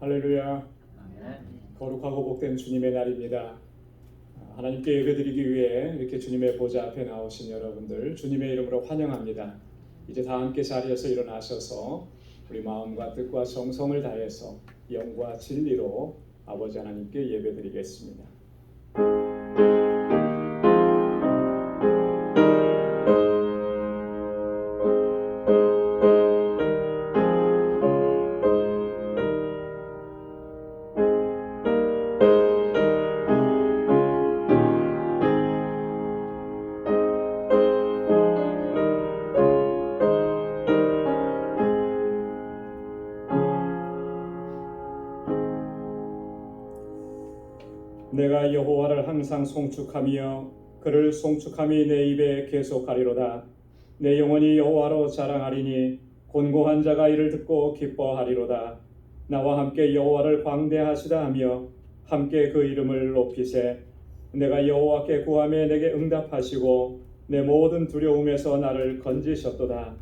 할렐루야. 거룩하고 복된 주님의 날입니다. 하나님께 예배드리기 위해 이렇게 주님의 보좌 앞에 나오신 여러분들 주님의 이름으로 환영합니다. 이제 다 함께 자리에서 일어나셔서 우리 마음과 뜻과 정성을 다해서 영과 진리로 아버지 하나님께 예배드리겠습니다. 내가 여호와를 항상 송축하며 그를 송축함이 내 입에 계속하리로다. 내 영혼이 여호와로 자랑하리니 곤고한 자가 이를 듣고 기뻐하리로다. 나와 함께 여호와를 광대하시다 하며 함께 그 이름을 높이세. 내가 여호와께 구하매 내게 응답하시고 내 모든 두려움에서 나를 건지셨도다.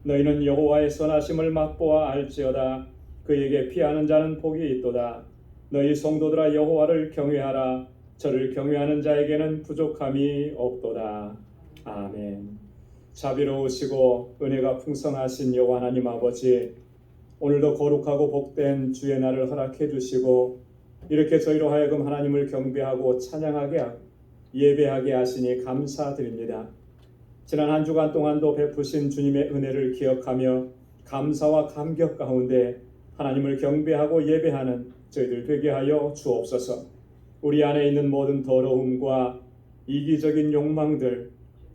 너희는 여호와의 선하심을 맛보아 알지어다. 그에게 피하는 자는 복이 있도다. 너희 성도들아 여호와를 경외하라. 저를 경외하는 자에게는 부족함이 없도다. 아멘. 자비로우시고 은혜가 풍성하신 여호와 하나님 아버지, 오늘도 거룩하고 복된 주의 날을 허락해 주시고 이렇게 저희로 하여금 하나님을 경배하고 찬양하게 예배하게 하시니 감사드립니다. 지난 한 주간 동안도 베푸신 주님의 은혜를 기억하며 감사와 감격 가운데 하나님을 경배하고 예배하는 저희들 되게 하여 주옵소서. 우리 안에 있는 모든 더러움과 이기적인 욕망들,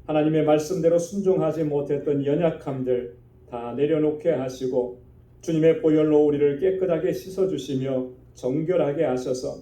하나님의 말씀대로 순종하지 못했던 연약함들 다 내려놓게 하시고 주님의 보혈로 우리를 깨끗하게 씻어주시며 정결하게 하셔서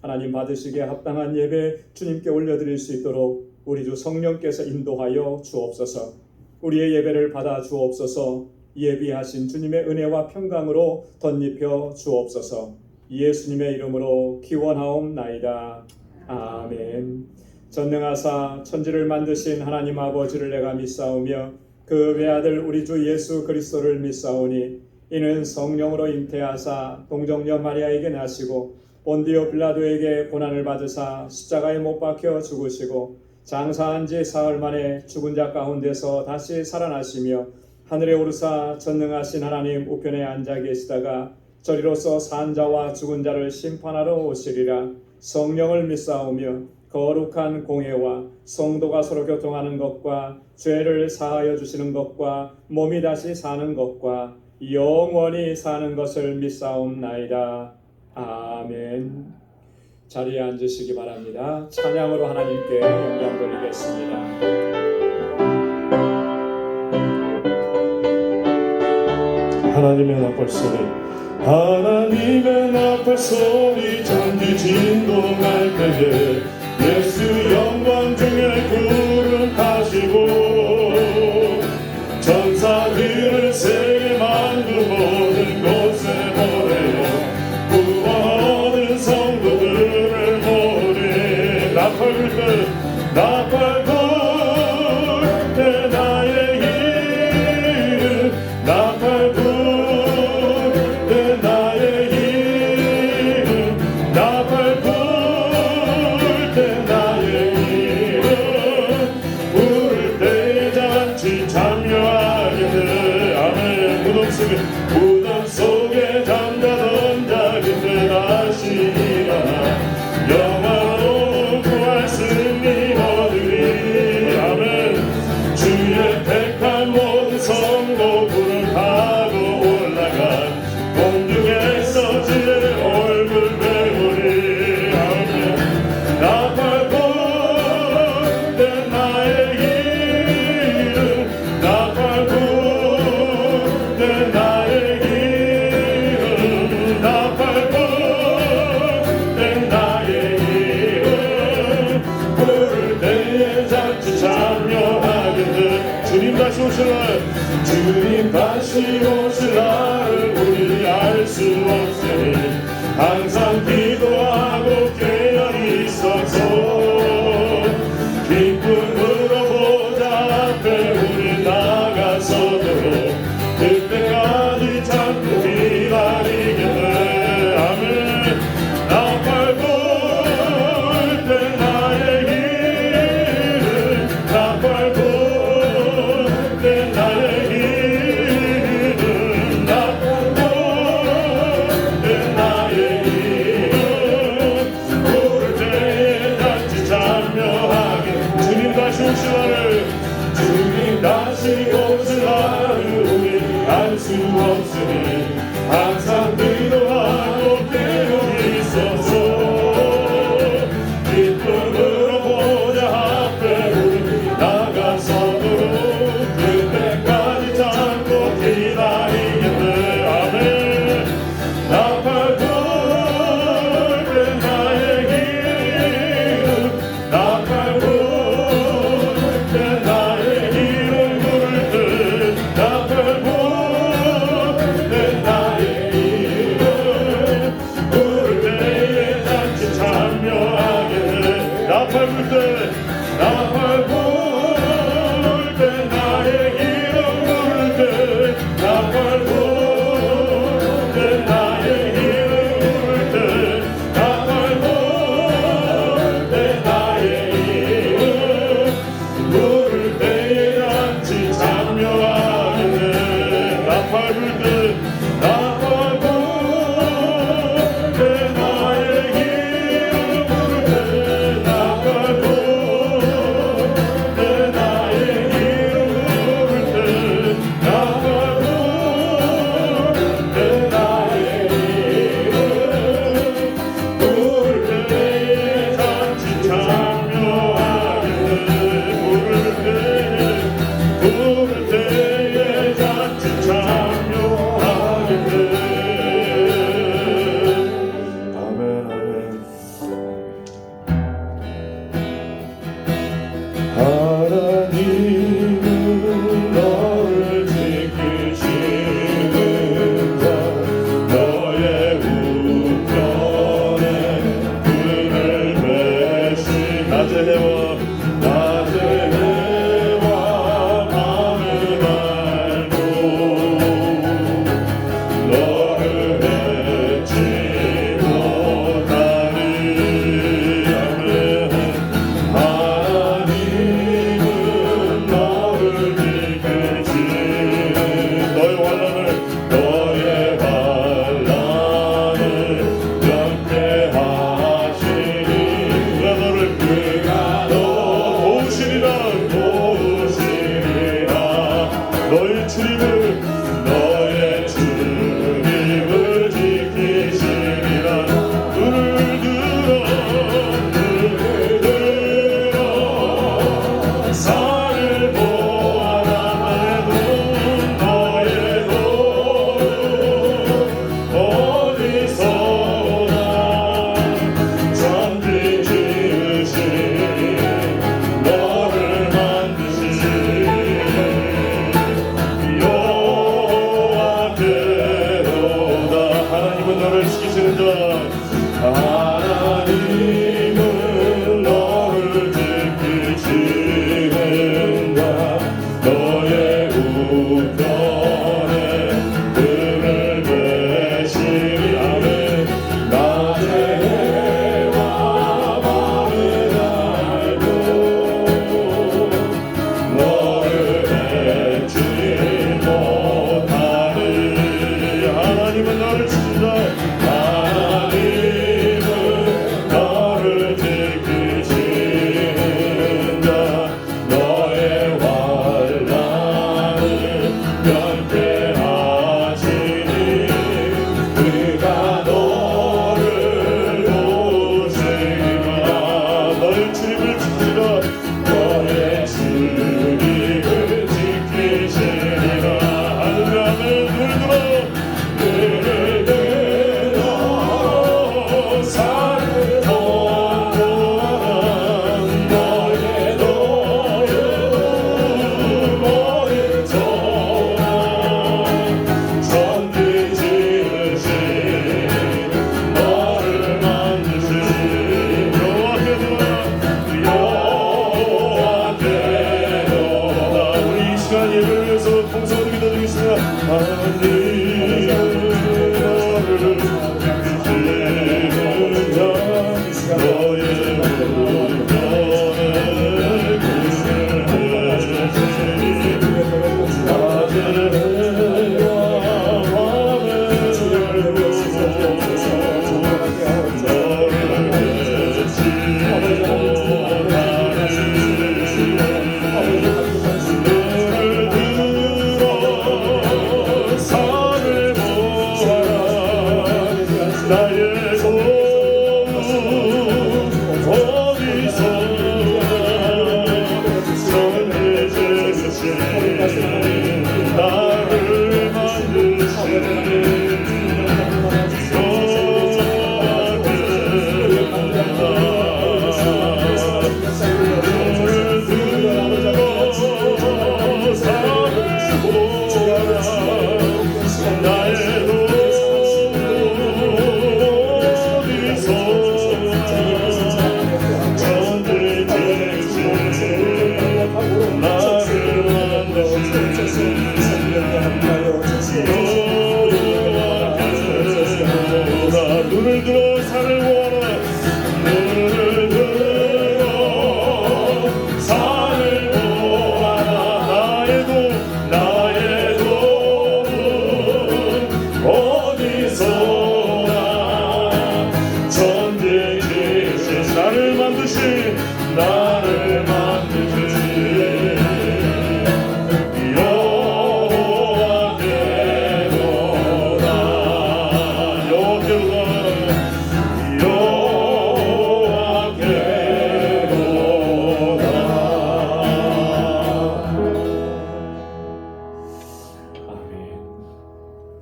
하나님 받으시기에 합당한 예배 주님께 올려드릴 수 있도록 우리 주 성령께서 인도하여 주옵소서. 우리의 예배를 받아 주옵소서. 예비하신 주님의 은혜와 평강으로 덧입혀 주옵소서. 예수님의 이름으로 기원하옵나이다. 아멘. 전능하사 천지를 만드신 하나님 아버지를 내가 믿사오며 그 외아들 우리 주 예수 그리스도를 믿사오니 이는 성령으로 잉태하사 동정녀 마리아에게 나시고 본디오 빌라도에게 고난을 받으사 십자가에 못 박혀 죽으시고 장사한 지 사흘 만에 죽은 자 가운데서 다시 살아나시며 하늘에 오르사 전능하신 하나님 우편에 앉아 계시다가 저리로서 산 자와 죽은 자를 심판하러 오시리라. 성령을 믿사오며 거룩한 공회와 성도가 서로 교통하는 것과 죄를 사하여 주시는 것과 몸이 다시 사는 것과 영원히 사는 것을 믿사옵나이다. 아멘. 자리에 앉으시기 바랍니다. 찬양으로 하나님께 영광 돌리겠습니다. 하나님의 나팔 소리, 하나님의 나팔 소리 전지 진동할 때에 예수 영광 중에 구름하시고 전사들을 세계 만두 모든 곳에 보내어 구원하는 성도들을 모으리. 나팔 불 때 나팔 불 때 나의 이름 나팔 불 무덤 속에 잠자던 자기들 다시 일어나 영화로 구할 승리 얻으리. 아멘. 주의 택한 모든 성도들을 타고 올라간 공중에서 주의 얼굴 배우리. 아멘. 나팔 불 때 나의 이름 나팔 불 나의 이름 나팔 불 때 나의 이름 부를 때에 잔치 참여하겠네. 주님 다시 오실 날 주님 다시 오실 날을 우리 알 수 없으니 항상 기도하고 깨어 있어서 기쁨으로 보좌 앞에 우리 나가서도록 그때까지 참고 기다리겠네. 내 나의 이름 나팔 내 나의 이름 부를 때에 단지 장명하게 주님 다시 오실 날을 주님 다시 오실 날을 우리 알 수 없으니 항상 기도하고 깨어 있어서 기쁨으로 보좌 앞에 우리 나가서도록 그때까지 참고 기다리겠네. 아멘. 나팔 불 때 나의 이름 나팔 불 때 나의 이름 부를 때 나팔 불 때 나의 이름 부를 때에 단지 참여하게 돼. 나팔 불 때 나팔 불 때 나의 이름 부를 때 나팔 불 때 나의 이름 부를 때 나팔 불 때 나의 이름 부를 때에 단지 참여하게 돼. 나팔 불 때 나팔 불 때 나의 이름 부를 때 나팔 불 때 나의 이름 부를 때 나팔 불 때 나의 이름 부를 때에 단지 참여하게 돼. 부를 때에 단지 참여하게 돼. 아멘 아멘. 하나님은 너를 지키시는 자 너의 우편에 그를 매시 낮의 해와 밤의 날도 너를 잊지 못하리. 아멘. 하나님은 너를 지키시는 너의 환난을 면케하시니 그가 도우시리라 너의 주님을 지키시리라. 눈을 들어 산을 보아라. 너의 돈 어디서 오나 천지 지으신 너를 만드신 여호와께로다. 하나님은 너를 지키시는 자 하나님은 너를 지키시는 자 너의 우편에 그를 매시리. 아멘. 낮의 해와 밤의 날도 너를 잊지 못하리. 하나님은 너를 지킨다. 하나님은 너를 지키시는 자 너의 환난을 면케하시니 그가 너를 도우시리라. 너의 주님을 지키라. 너의 주님을 지키시리라. 할렐루야. 눈을 들어 산을 보아라. 너의 어디서 오나 천지 지으신 너를 만드신 여호와께로다. 우리 이 시간 예배를 위해서 봉사하는 기도드리겠습니다. 하나님 너를 지키시는 자 너의 우편에 그를 매시니 나를 만드신 눈을 들어 산을 보아라 눈을 들어 산을 보아라 나의 도움은 어디서나 전쟁 계신 나를 만드신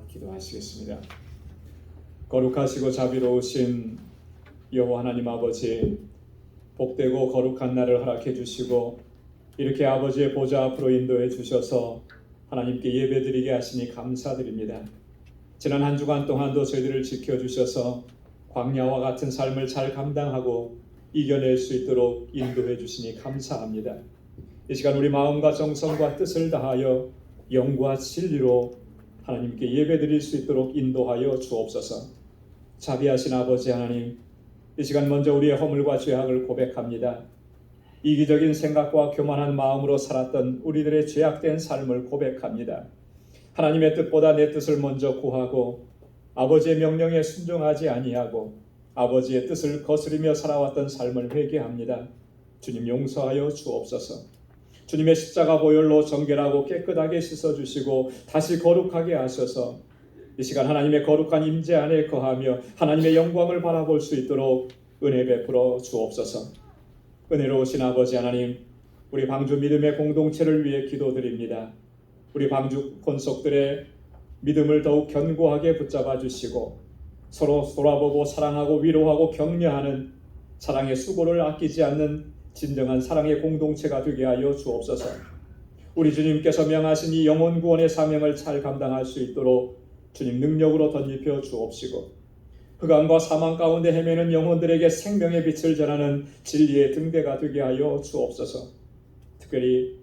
기도하시겠습니다. 거룩하시고 자비로우신 여호와 하나님 아버지, 복되고 거룩한 날을 허락해 주시고 이렇게 아버지의 보좌 앞으로 인도해 주셔서 하나님께 예배드리게 하시니 감사드립니다. 지난 한 주간 동안도 저희들을 지켜주셔서 광야와 같은 삶을 잘 감당하고 이겨낼 수 있도록 인도해 주시니 감사합니다. 이 시간 우리 마음과 정성과 뜻을 다하여 영과 진리로 하나님께 예배드릴 수 있도록 인도하여 주옵소서. 자비하신 아버지 하나님, 이 시간 먼저 우리의 허물과 죄악을 고백합니다. 이기적인 생각과 교만한 마음으로 살았던 우리들의 죄악된 삶을 고백합니다. 하나님의 뜻보다 내 뜻을 먼저 구하고 아버지의 명령에 순종하지 아니하고 아버지의 뜻을 거스리며 살아왔던 삶을 회개합니다. 주님 용서하여 주옵소서. 주님의 십자가 보혈로 정결하고 깨끗하게 씻어주시고 다시 거룩하게 하셔서 이 시간 하나님의 거룩한 임재 안에 거하며 하나님의 영광을 바라볼 수 있도록 은혜 베풀어 주옵소서. 은혜로우신 아버지 하나님, 우리 방주 믿음의 공동체를 위해 기도드립니다. 우리 방주 권속들의 믿음을 더욱 견고하게 붙잡아 주시고 서로 돌아보고 사랑하고 위로하고 격려하는 사랑의 수고를 아끼지 않는 진정한 사랑의 공동체가 되게 하여 주옵소서. 우리 주님께서 명하신 이 영혼 구원의 사명을 잘 감당할 수 있도록 주님 능력으로 덧입혀 주옵시고 흑암과 사망 가운데 헤매는 영혼들에게 생명의 빛을 전하는 진리의 등대가 되게 하여 주옵소서. 특별히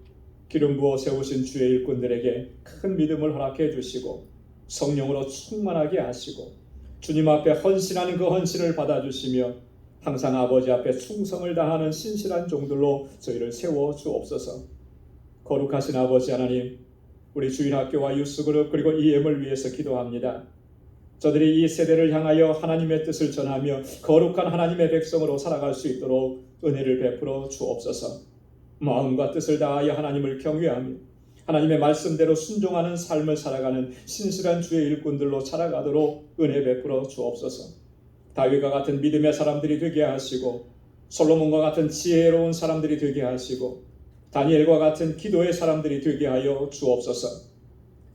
기름 부어 세우신 주의 일꾼들에게 큰 믿음을 허락해 주시고 성령으로 충만하게 하시고 주님 앞에 헌신하는 그 헌신을 받아주시며 항상 아버지 앞에 충성을 다하는 신실한 종들로 저희를 세워 주옵소서. 거룩하신 아버지 하나님, 우리 주일학교와 유스그룹 그리고 EM을 위해서 기도합니다. 저들이 이 세대를 향하여 하나님의 뜻을 전하며 거룩한 하나님의 백성으로 살아갈 수 있도록 은혜를 베풀어 주옵소서. 마음과 뜻을 다하여 하나님을 경외하며 하나님의 말씀대로 순종하는 삶을 살아가는 신실한 주의 일꾼들로 살아가도록 은혜 베풀어 주옵소서. 다윗과 같은 믿음의 사람들이 되게 하시고 솔로몬과 같은 지혜로운 사람들이 되게 하시고 다니엘과 같은 기도의 사람들이 되게 하여 주옵소서.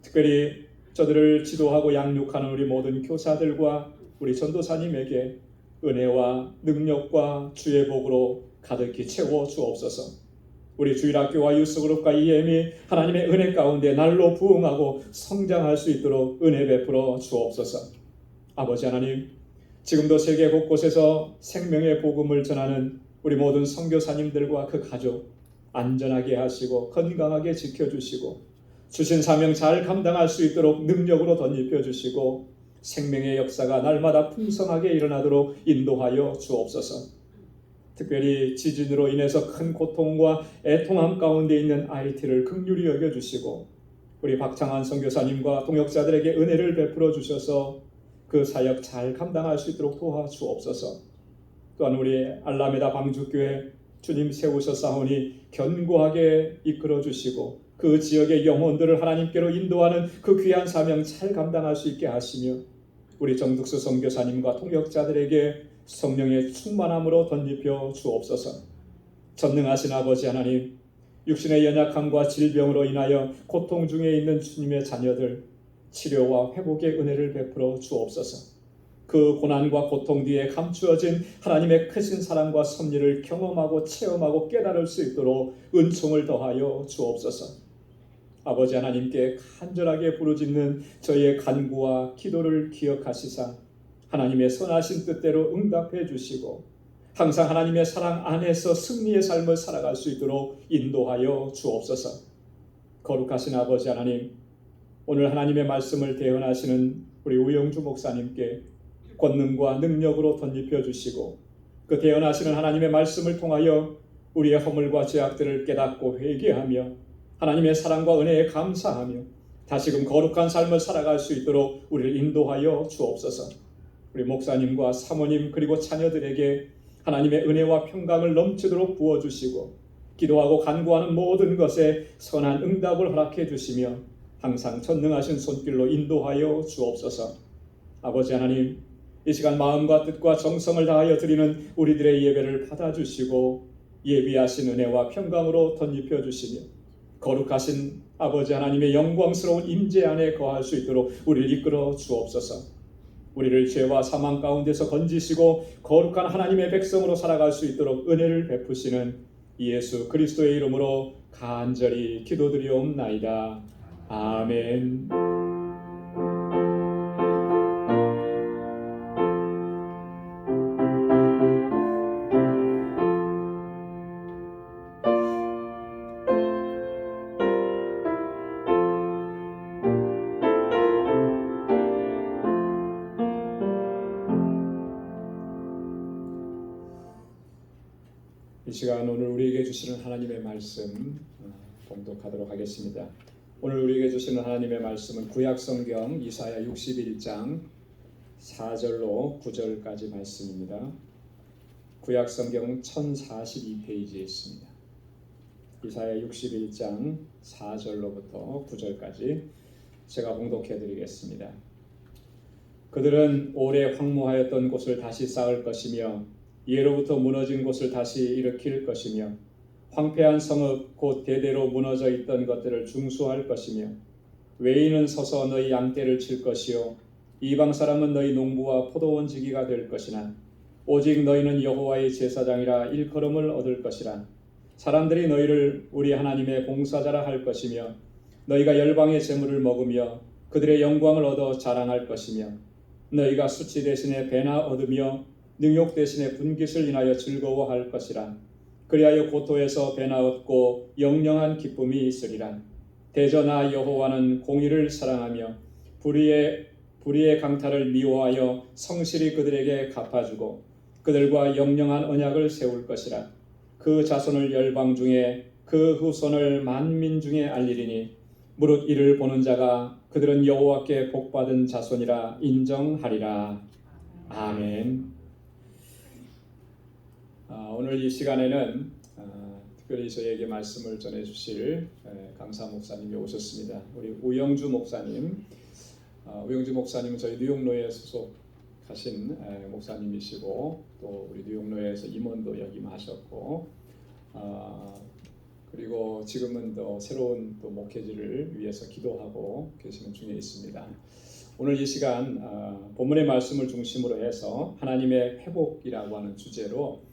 특별히 저들을 지도하고 양육하는 우리 모든 교사들과 우리 전도사님에게 은혜와 능력과 주의 복으로 가득히 채워 주옵소서. 우리 주일학교와 유스그룹과 EM이 하나님의 은혜 가운데 날로 부흥하고 성장할 수 있도록 은혜 베풀어 주옵소서. 아버지 하나님, 지금도 세계 곳곳에서 생명의 복음을 전하는 우리 모든 선교사님들과 그 가족 안전하게 하시고 건강하게 지켜주시고 주신 사명 잘 감당할 수 있도록 능력으로 덧입혀 주시고 생명의 역사가 날마다 풍성하게 일어나도록 인도하여 주옵소서. 특별히 지진으로 인해서 큰 고통과 애통함 가운데 있는 IT를 긍휼히 여겨주시고 우리 박창환 선교사님과 동역자들에게 은혜를 베풀어 주셔서 그 사역 잘 감당할 수 있도록 도와주옵소서. 또한 우리 알라메다 방주교회 주님 세우셨사오니 견고하게 이끌어 주시고 그 지역의 영혼들을 하나님께로 인도하는 그 귀한 사명 잘 감당할 수 있게 하시며 우리 정득수 선교사님과 통역자들에게 성령의 충만함으로 덧입혀 주옵소서. 전능하신 아버지 하나님, 육신의 연약함과 질병으로 인하여 고통 중에 있는 주님의 자녀들 치료와 회복의 은혜를 베풀어 주옵소서. 그 고난과 고통 뒤에 감추어진 하나님의 크신 사랑과 섭리를 경험하고 체험하고 깨달을 수 있도록 은총을 더하여 주옵소서. 아버지 하나님께 간절하게 부르짖는 저희의 간구와 기도를 기억하시사 하나님의 선하신 뜻대로 응답해 주시고 항상 하나님의 사랑 안에서 승리의 삶을 살아갈 수 있도록 인도하여 주옵소서. 거룩하신 아버지 하나님, 오늘 하나님의 말씀을 대언하시는 우리 우영주 목사님께 권능과 능력으로 덧입혀 주시고 그 대언하시는 하나님의 말씀을 통하여 우리의 허물과 죄악들을 깨닫고 회개하며 하나님의 사랑과 은혜에 감사하며 다시금 거룩한 삶을 살아갈 수 있도록 우리를 인도하여 주옵소서. 우리 목사님과 사모님 그리고 자녀들에게 하나님의 은혜와 평강을 넘치도록 부어주시고 기도하고 간구하는 모든 것에 선한 응답을 허락해 주시며 항상 전능하신 손길로 인도하여 주옵소서. 아버지 하나님, 이 시간 마음과 뜻과 정성을 다하여 드리는 우리들의 예배를 받아주시고 예비하신 은혜와 평강으로 덧입혀 주시며 거룩하신 아버지 하나님의 영광스러운 임재 안에 거할 수 있도록 우리를 이끌어 주옵소서. 우리를 죄와 사망 가운데서 건지시고 거룩한 하나님의 백성으로 살아갈 수 있도록 은혜를 베푸시는 예수 그리스도의 이름으로 간절히 기도드리옵나이다. 아멘. 이 시간 오늘 우리에게 주시는 하나님의 말씀 봉독하도록 하겠습니다. 오늘 우리에게 주시는 하나님의 말씀은 구약성경 이사야 61장 4절로 9절까지 말씀입니다. 구약성경 1042페이지에 있습니다. 이사야 61장 4절로부터 9절까지 제가 봉독해 드리겠습니다. 그들은 오래 황무하였던 곳을 다시 쌓을 것이며 예로부터 무너진 곳을 다시 일으킬 것이며 황폐한 성읍 곧 대대로 무너져 있던 것들을 중수할 것이며 외인은 서서 너희 양떼를 칠 것이요 이방 사람은 너희 농부와 포도원 지기가 될 것이나 오직 너희는 여호와의 제사장이라 일컬음을 얻을 것이라. 사람들이 너희를 우리 하나님의 봉사자라 할 것이며 너희가 열방의 재물을 먹으며 그들의 영광을 얻어 자랑할 것이며 너희가 수치 대신에 배나 얻으며 능욕 대신에 분깃을 인하여 즐거워할 것이라. 그리하여 고토에서 배나 얻고 영영한 기쁨이 있으리라. 대저나 여호와는 공의를 사랑하며 불의의 강탈을 미워하여 성실히 그들에게 갚아주고 그들과 영영한 언약을 세울 것이라. 그 자손을 열방 중에 그 후손을 만민 중에 알리리니 무릇 이를 보는 자가 그들은 여호와께 복받은 자손이라 인정하리라. 아멘. 오늘 이 시간에는 특별히 저희에게 말씀을 전해주실 강사 목사님이 오셨습니다. 우리 우영주 목사님. 우영주 목사님은 저희 뉴욕로에 소속하신 목사님이시고 또 우리 뉴욕로에서 임원도 역임하셨고 그리고 지금은 또 새로운 또 목회지를 위해서 기도하고 계시는 중에 있습니다. 오늘 이 시간 본문의 말씀을 중심으로 해서 하나님의 회복이라고 하는 주제로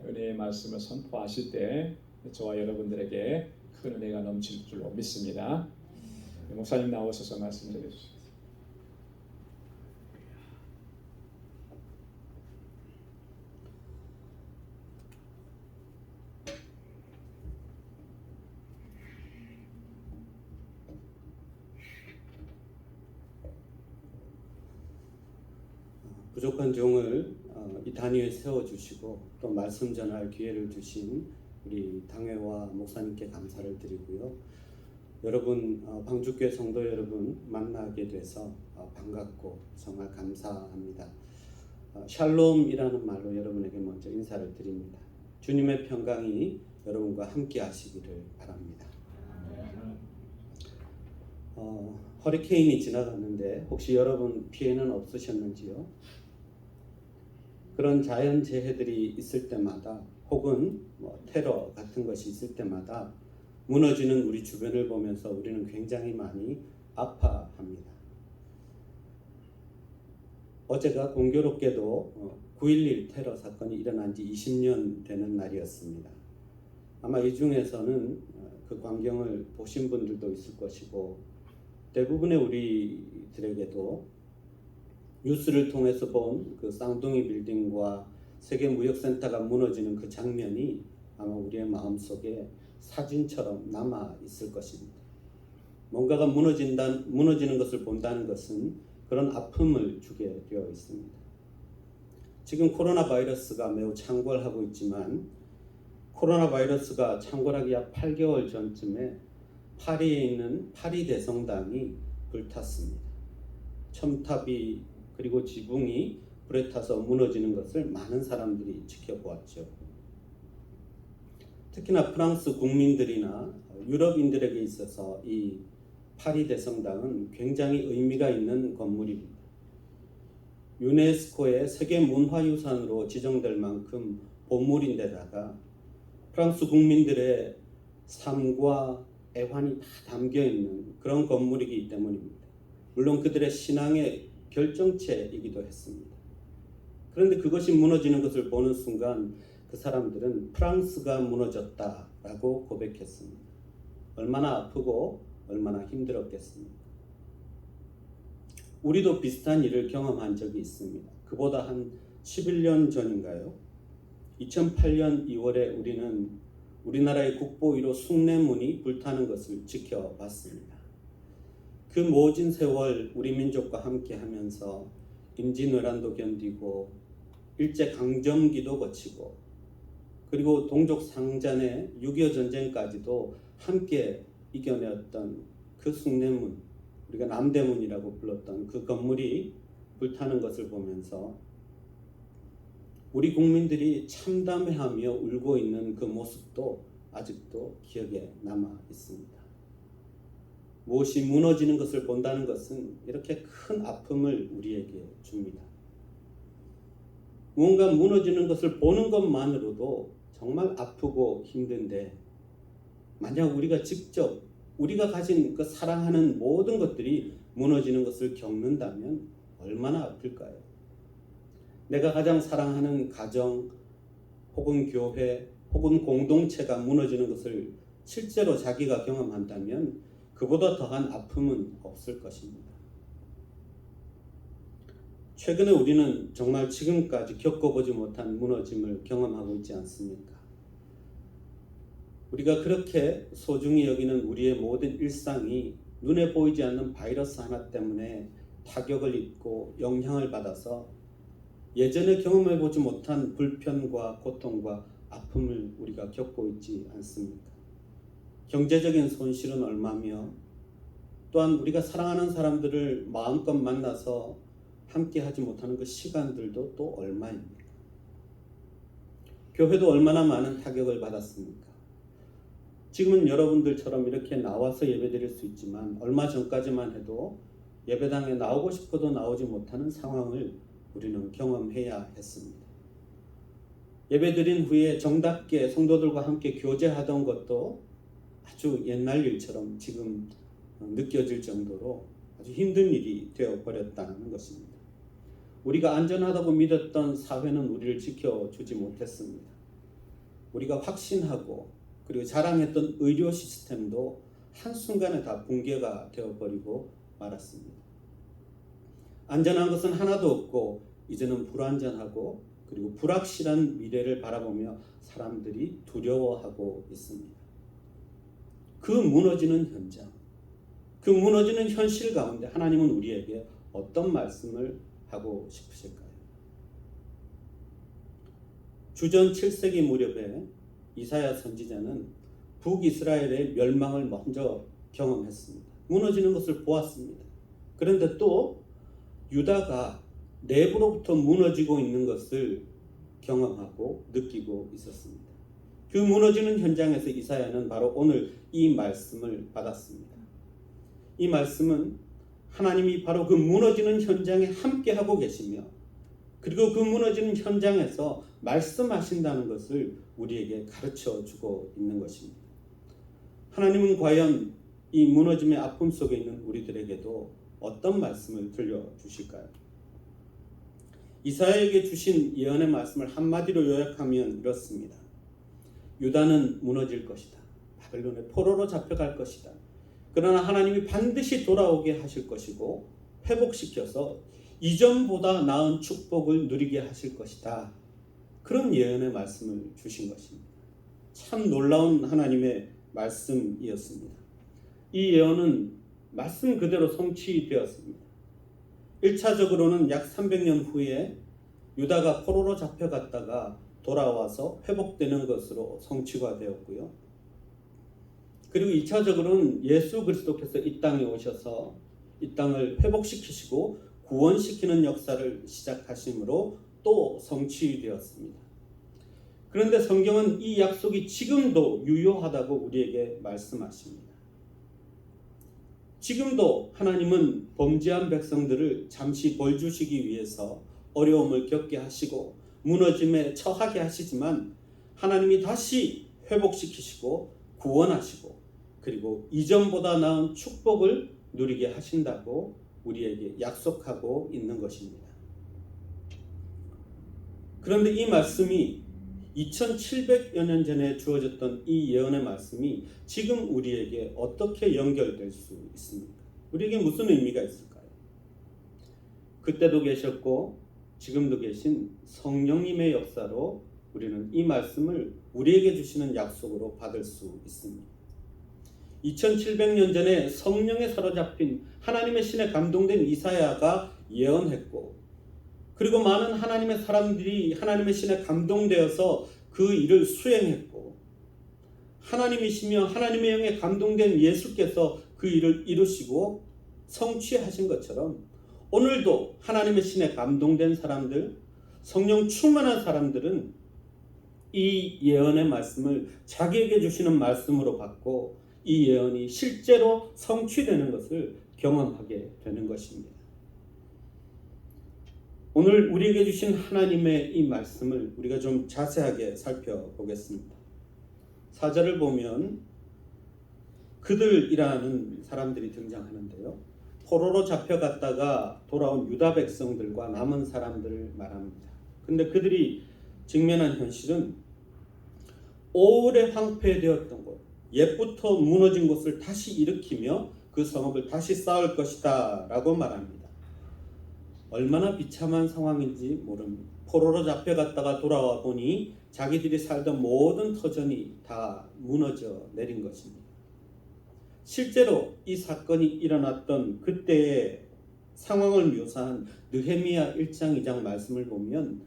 은혜의 말씀을 선포하실 때 저와 여러분들에게 큰 은혜가 넘칠 줄로 믿습니다. 목사님 나오셔서 말씀 드려주십시오. 부족한 종을 이 단위에 세워주시고 또 말씀 전할 기회를 주신 우리 당회와 목사님께 감사를 드리고요. 여러분 방주교회 성도 여러분 만나게 돼서 반갑고 정말 감사합니다. 샬롬이라는 말로 여러분에게 먼저 인사를 드립니다. 주님의 평강이 여러분과 함께 하시기를 바랍니다. 허리케인이 지나갔는데 혹시 여러분 피해는 없으셨는지요? 그런 자연재해들이 있을 때마다 혹은 테러 같은 것이 있을 때마다 무너지는 우리 주변을 보면서 우리는 굉장히 많이 아파합니다. 어제가 공교롭게도 9.11 테러 사건이 일어난 지 20년 되는 날이었습니다. 아마 이 중에서는 그 광경을 보신 분들도 있을 것이고 대부분의 우리들에게도 뉴스를 통해서 본 그 쌍둥이 빌딩과 세계무역센터가 무너지는 그 장면이 아마 우리의 마음속에 사진처럼 남아 있을 것입니다. 뭔가가 무너지는 것을 본다는 것은 그런 아픔을 주게 되어 있습니다. 지금 코로나 바이러스가 매우 창궐하고 있지만 코로나 바이러스가 창궐하기 약 8개월 전쯤에 파리에 있는 파리 대성당이 불탔습니다. 첨탑이 그리고 지붕이 불에 타서 무너지는 것을 많은 사람들이 지켜보았죠. 특히나 프랑스 국민들이나 유럽인들에게 있어서 이 파리 대성당은 굉장히 의미가 있는 건물입니다. 유네스코의 세계문화유산으로 지정될 만큼 보물인데다가 프랑스 국민들의 삶과 애환이 다 담겨있는 그런 건물이기 때문입니다. 물론 그들의 신앙의 결정체이기도 했습니다. 그런데 그것이 무너지는 것을 보는 순간 그 사람들은 프랑스가 무너졌다라고 고백했습니다. 얼마나 아프고 얼마나 힘들었겠습니까? 우리도 비슷한 일을 경험한 적이 있습니다. 그보다 한 11년 전인가요? 2008년 2월에 우리는 우리나라의 국보위로 숭례문이 불타는 것을 지켜봤습니다. 그 모진 세월 우리 민족과 함께 하면서 임진왜란도 견디고 일제강점기도 거치고 그리고 동족 상잔의 6.25 전쟁까지도 함께 이겨내었던 그 숭례문, 우리가 남대문이라고 불렀던 그 건물이 불타는 것을 보면서 우리 국민들이 참담해하며 울고 있는 그 모습도 아직도 기억에 남아 있습니다. 무엇이 무너지는 것을 본다는 것은 이렇게 큰 아픔을 우리에게 줍니다. 무언가 무너지는 것을 보는 것만으로도 정말 아프고 힘든데 만약 우리가 직접 우리가 가진 그 사랑하는 모든 것들이 무너지는 것을 겪는다면 얼마나 아플까요? 내가 가장 사랑하는 가정 혹은 교회 혹은 공동체가 무너지는 것을 실제로 자기가 경험한다면 그보다 더한 아픔은 없을 것입니다. 최근에 우리는 정말 지금까지 겪어보지 못한 무너짐을 경험하고 있지 않습니까? 우리가 그렇게 소중히 여기는 우리의 모든 일상이 눈에 보이지 않는 바이러스 하나 때문에 타격을 입고 영향을 받아서 예전에 경험해보지 못한 불편과 고통과 아픔을 우리가 겪고 있지 않습니까? 경제적인 손실은 얼마며 또한 우리가 사랑하는 사람들을 마음껏 만나서 함께 하지 못하는 그 시간들도 또 얼마입니까? 교회도 얼마나 많은 타격을 받았습니까? 지금은 여러분들처럼 이렇게 나와서 예배드릴 수 있지만 얼마 전까지만 해도 예배당에 나오고 싶어도 나오지 못하는 상황을 우리는 경험해야 했습니다. 예배드린 후에 정답게 성도들과 함께 교제하던 것도 아주 옛날 일처럼 지금 느껴질 정도로 아주 힘든 일이 되어버렸다는 것입니다. 우리가 안전하다고 믿었던 사회는 우리를 지켜주지 못했습니다. 우리가 확신하고 그리고 자랑했던 의료 시스템도 한순간에 다 붕괴가 되어버리고 말았습니다. 안전한 것은 하나도 없고 이제는 불안전하고 그리고 불확실한 미래를 바라보며 사람들이 두려워하고 있습니다. 그 무너지는 현장, 그 무너지는 현실 가운데 하나님은 우리에게 어떤 말씀을 하고 싶으실까요? 주전 7세기 무렵에 이사야 선지자는 북이스라엘의 멸망을 먼저 경험했습니다. 무너지는 것을 보았습니다. 그런데 또 유다가 내부로부터 무너지고 있는 것을 경험하고 느끼고 있었습니다. 그 무너지는 현장에서 이사야는 바로 오늘 이 말씀을 받았습니다. 이 말씀은 하나님이 바로 그 무너지는 현장에 함께하고 계시며 그리고 그 무너지는 현장에서 말씀하신다는 것을 우리에게 가르쳐 주고 있는 것입니다. 하나님은 과연 이 무너짐의 아픔 속에 있는 우리들에게도 어떤 말씀을 들려주실까요? 이사야에게 주신 예언의 말씀을 한마디로 요약하면 이렇습니다. 유다는 무너질 것이다. 바벨론의 포로로 잡혀갈 것이다. 그러나 하나님이 반드시 돌아오게 하실 것이고 회복시켜서 이전보다 나은 축복을 누리게 하실 것이다. 그런 예언의 말씀을 주신 것입니다. 참 놀라운 하나님의 말씀이었습니다. 이 예언은 말씀 그대로 성취되었습니다. 1차적으로는 약 300년 후에 유다가 포로로 잡혀갔다가 돌아와서 회복되는 것으로 성취가 되었고요. 그리고 2차적으로는 예수 그리스도께서 이 땅에 오셔서 이 땅을 회복시키시고 구원시키는 역사를 시작하심으로 또 성취되었습니다. 그런데 성경은 이 약속이 지금도 유효하다고 우리에게 말씀하십니다. 지금도 하나님은 범죄한 백성들을 잠시 벌 주시기 위해서 어려움을 겪게 하시고 무너짐에 처하게 하시지만 하나님이 다시 회복시키시고 구원하시고 그리고 이전보다 나은 축복을 누리게 하신다고 우리에게 약속하고 있는 것입니다. 그런데 이 말씀이 2700여 년 전에 주어졌던 이 예언의 말씀이 지금 우리에게 어떻게 연결될 수 있습니까? 우리에게 무슨 의미가 있을까요? 그때도 계셨고 지금도 계신 성령님의 역사로 우리는 이 말씀을 우리에게 주시는 약속으로 받을 수 있습니다. 2700년 전에 성령에 사로잡힌 하나님의 신에 감동된 이사야가 예언했고 그리고 많은 하나님의 사람들이 하나님의 신에 감동되어서 그 일을 수행했고 하나님이시며 하나님의 영에 감동된 예수께서 그 일을 이루시고 성취하신 것처럼 오늘도 하나님의 신에 감동된 사람들, 성령 충만한 사람들은 이 예언의 말씀을 자기에게 주시는 말씀으로 받고 이 예언이 실제로 성취되는 것을 경험하게 되는 것입니다. 오늘 우리에게 주신 하나님의 이 말씀을 우리가 좀 자세하게 살펴보겠습니다. 4절을 보면 그들이라는 사람들이 등장하는데요. 포로로 잡혀갔다가 돌아온 유다 백성들과 남은 사람들을 말합니다. 근데 그들이 직면한 현실은 오래 황폐되었던 곳, 옛부터 무너진 곳을 다시 일으키며 그 성읍을 다시 쌓을 것이다 라고 말합니다. 얼마나 비참한 상황인지 모릅니다. 포로로 잡혀갔다가 돌아와 보니 자기들이 살던 모든 터전이 다 무너져 내린 것입니다. 실제로 이 사건이 일어났던 그때의 상황을 묘사한 느헤미야 1장 2장 말씀을 보면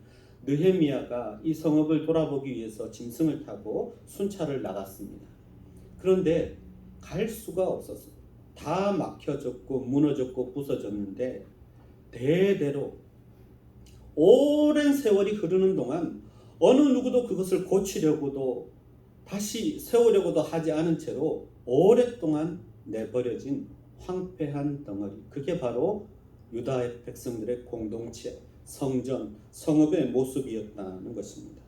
느헤미야가 이 성읍을 돌아보기 위해서 짐승을 타고 순찰을 나갔습니다. 그런데 갈 수가 없었어요. 다 막혀졌고 무너졌고 부서졌는데 대대로 오랜 세월이 흐르는 동안 어느 누구도 그것을 고치려고도 다시 세우려고도 하지 않은 채로 오랫동안 내버려진 황폐한 덩어리, 그게 바로 유다의 백성들의 공동체, 성전, 성읍의 모습이었다는 것입니다.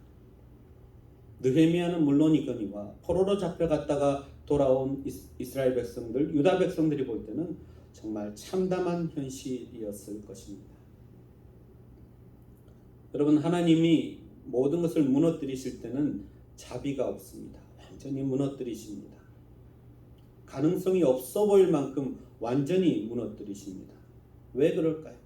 느헤미야는 물론이거니와 포로로 잡혀갔다가 돌아온 이스라엘 백성들, 유다 백성들이 볼 때는 정말 참담한 현실이었을 것입니다. 여러분, 하나님이 모든 것을 무너뜨리실 때는 자비가 없습니다. 완전히 무너뜨리십니다. 가능성이 없어 보일 만큼 완전히 무너뜨리십니다. 왜 그럴까요?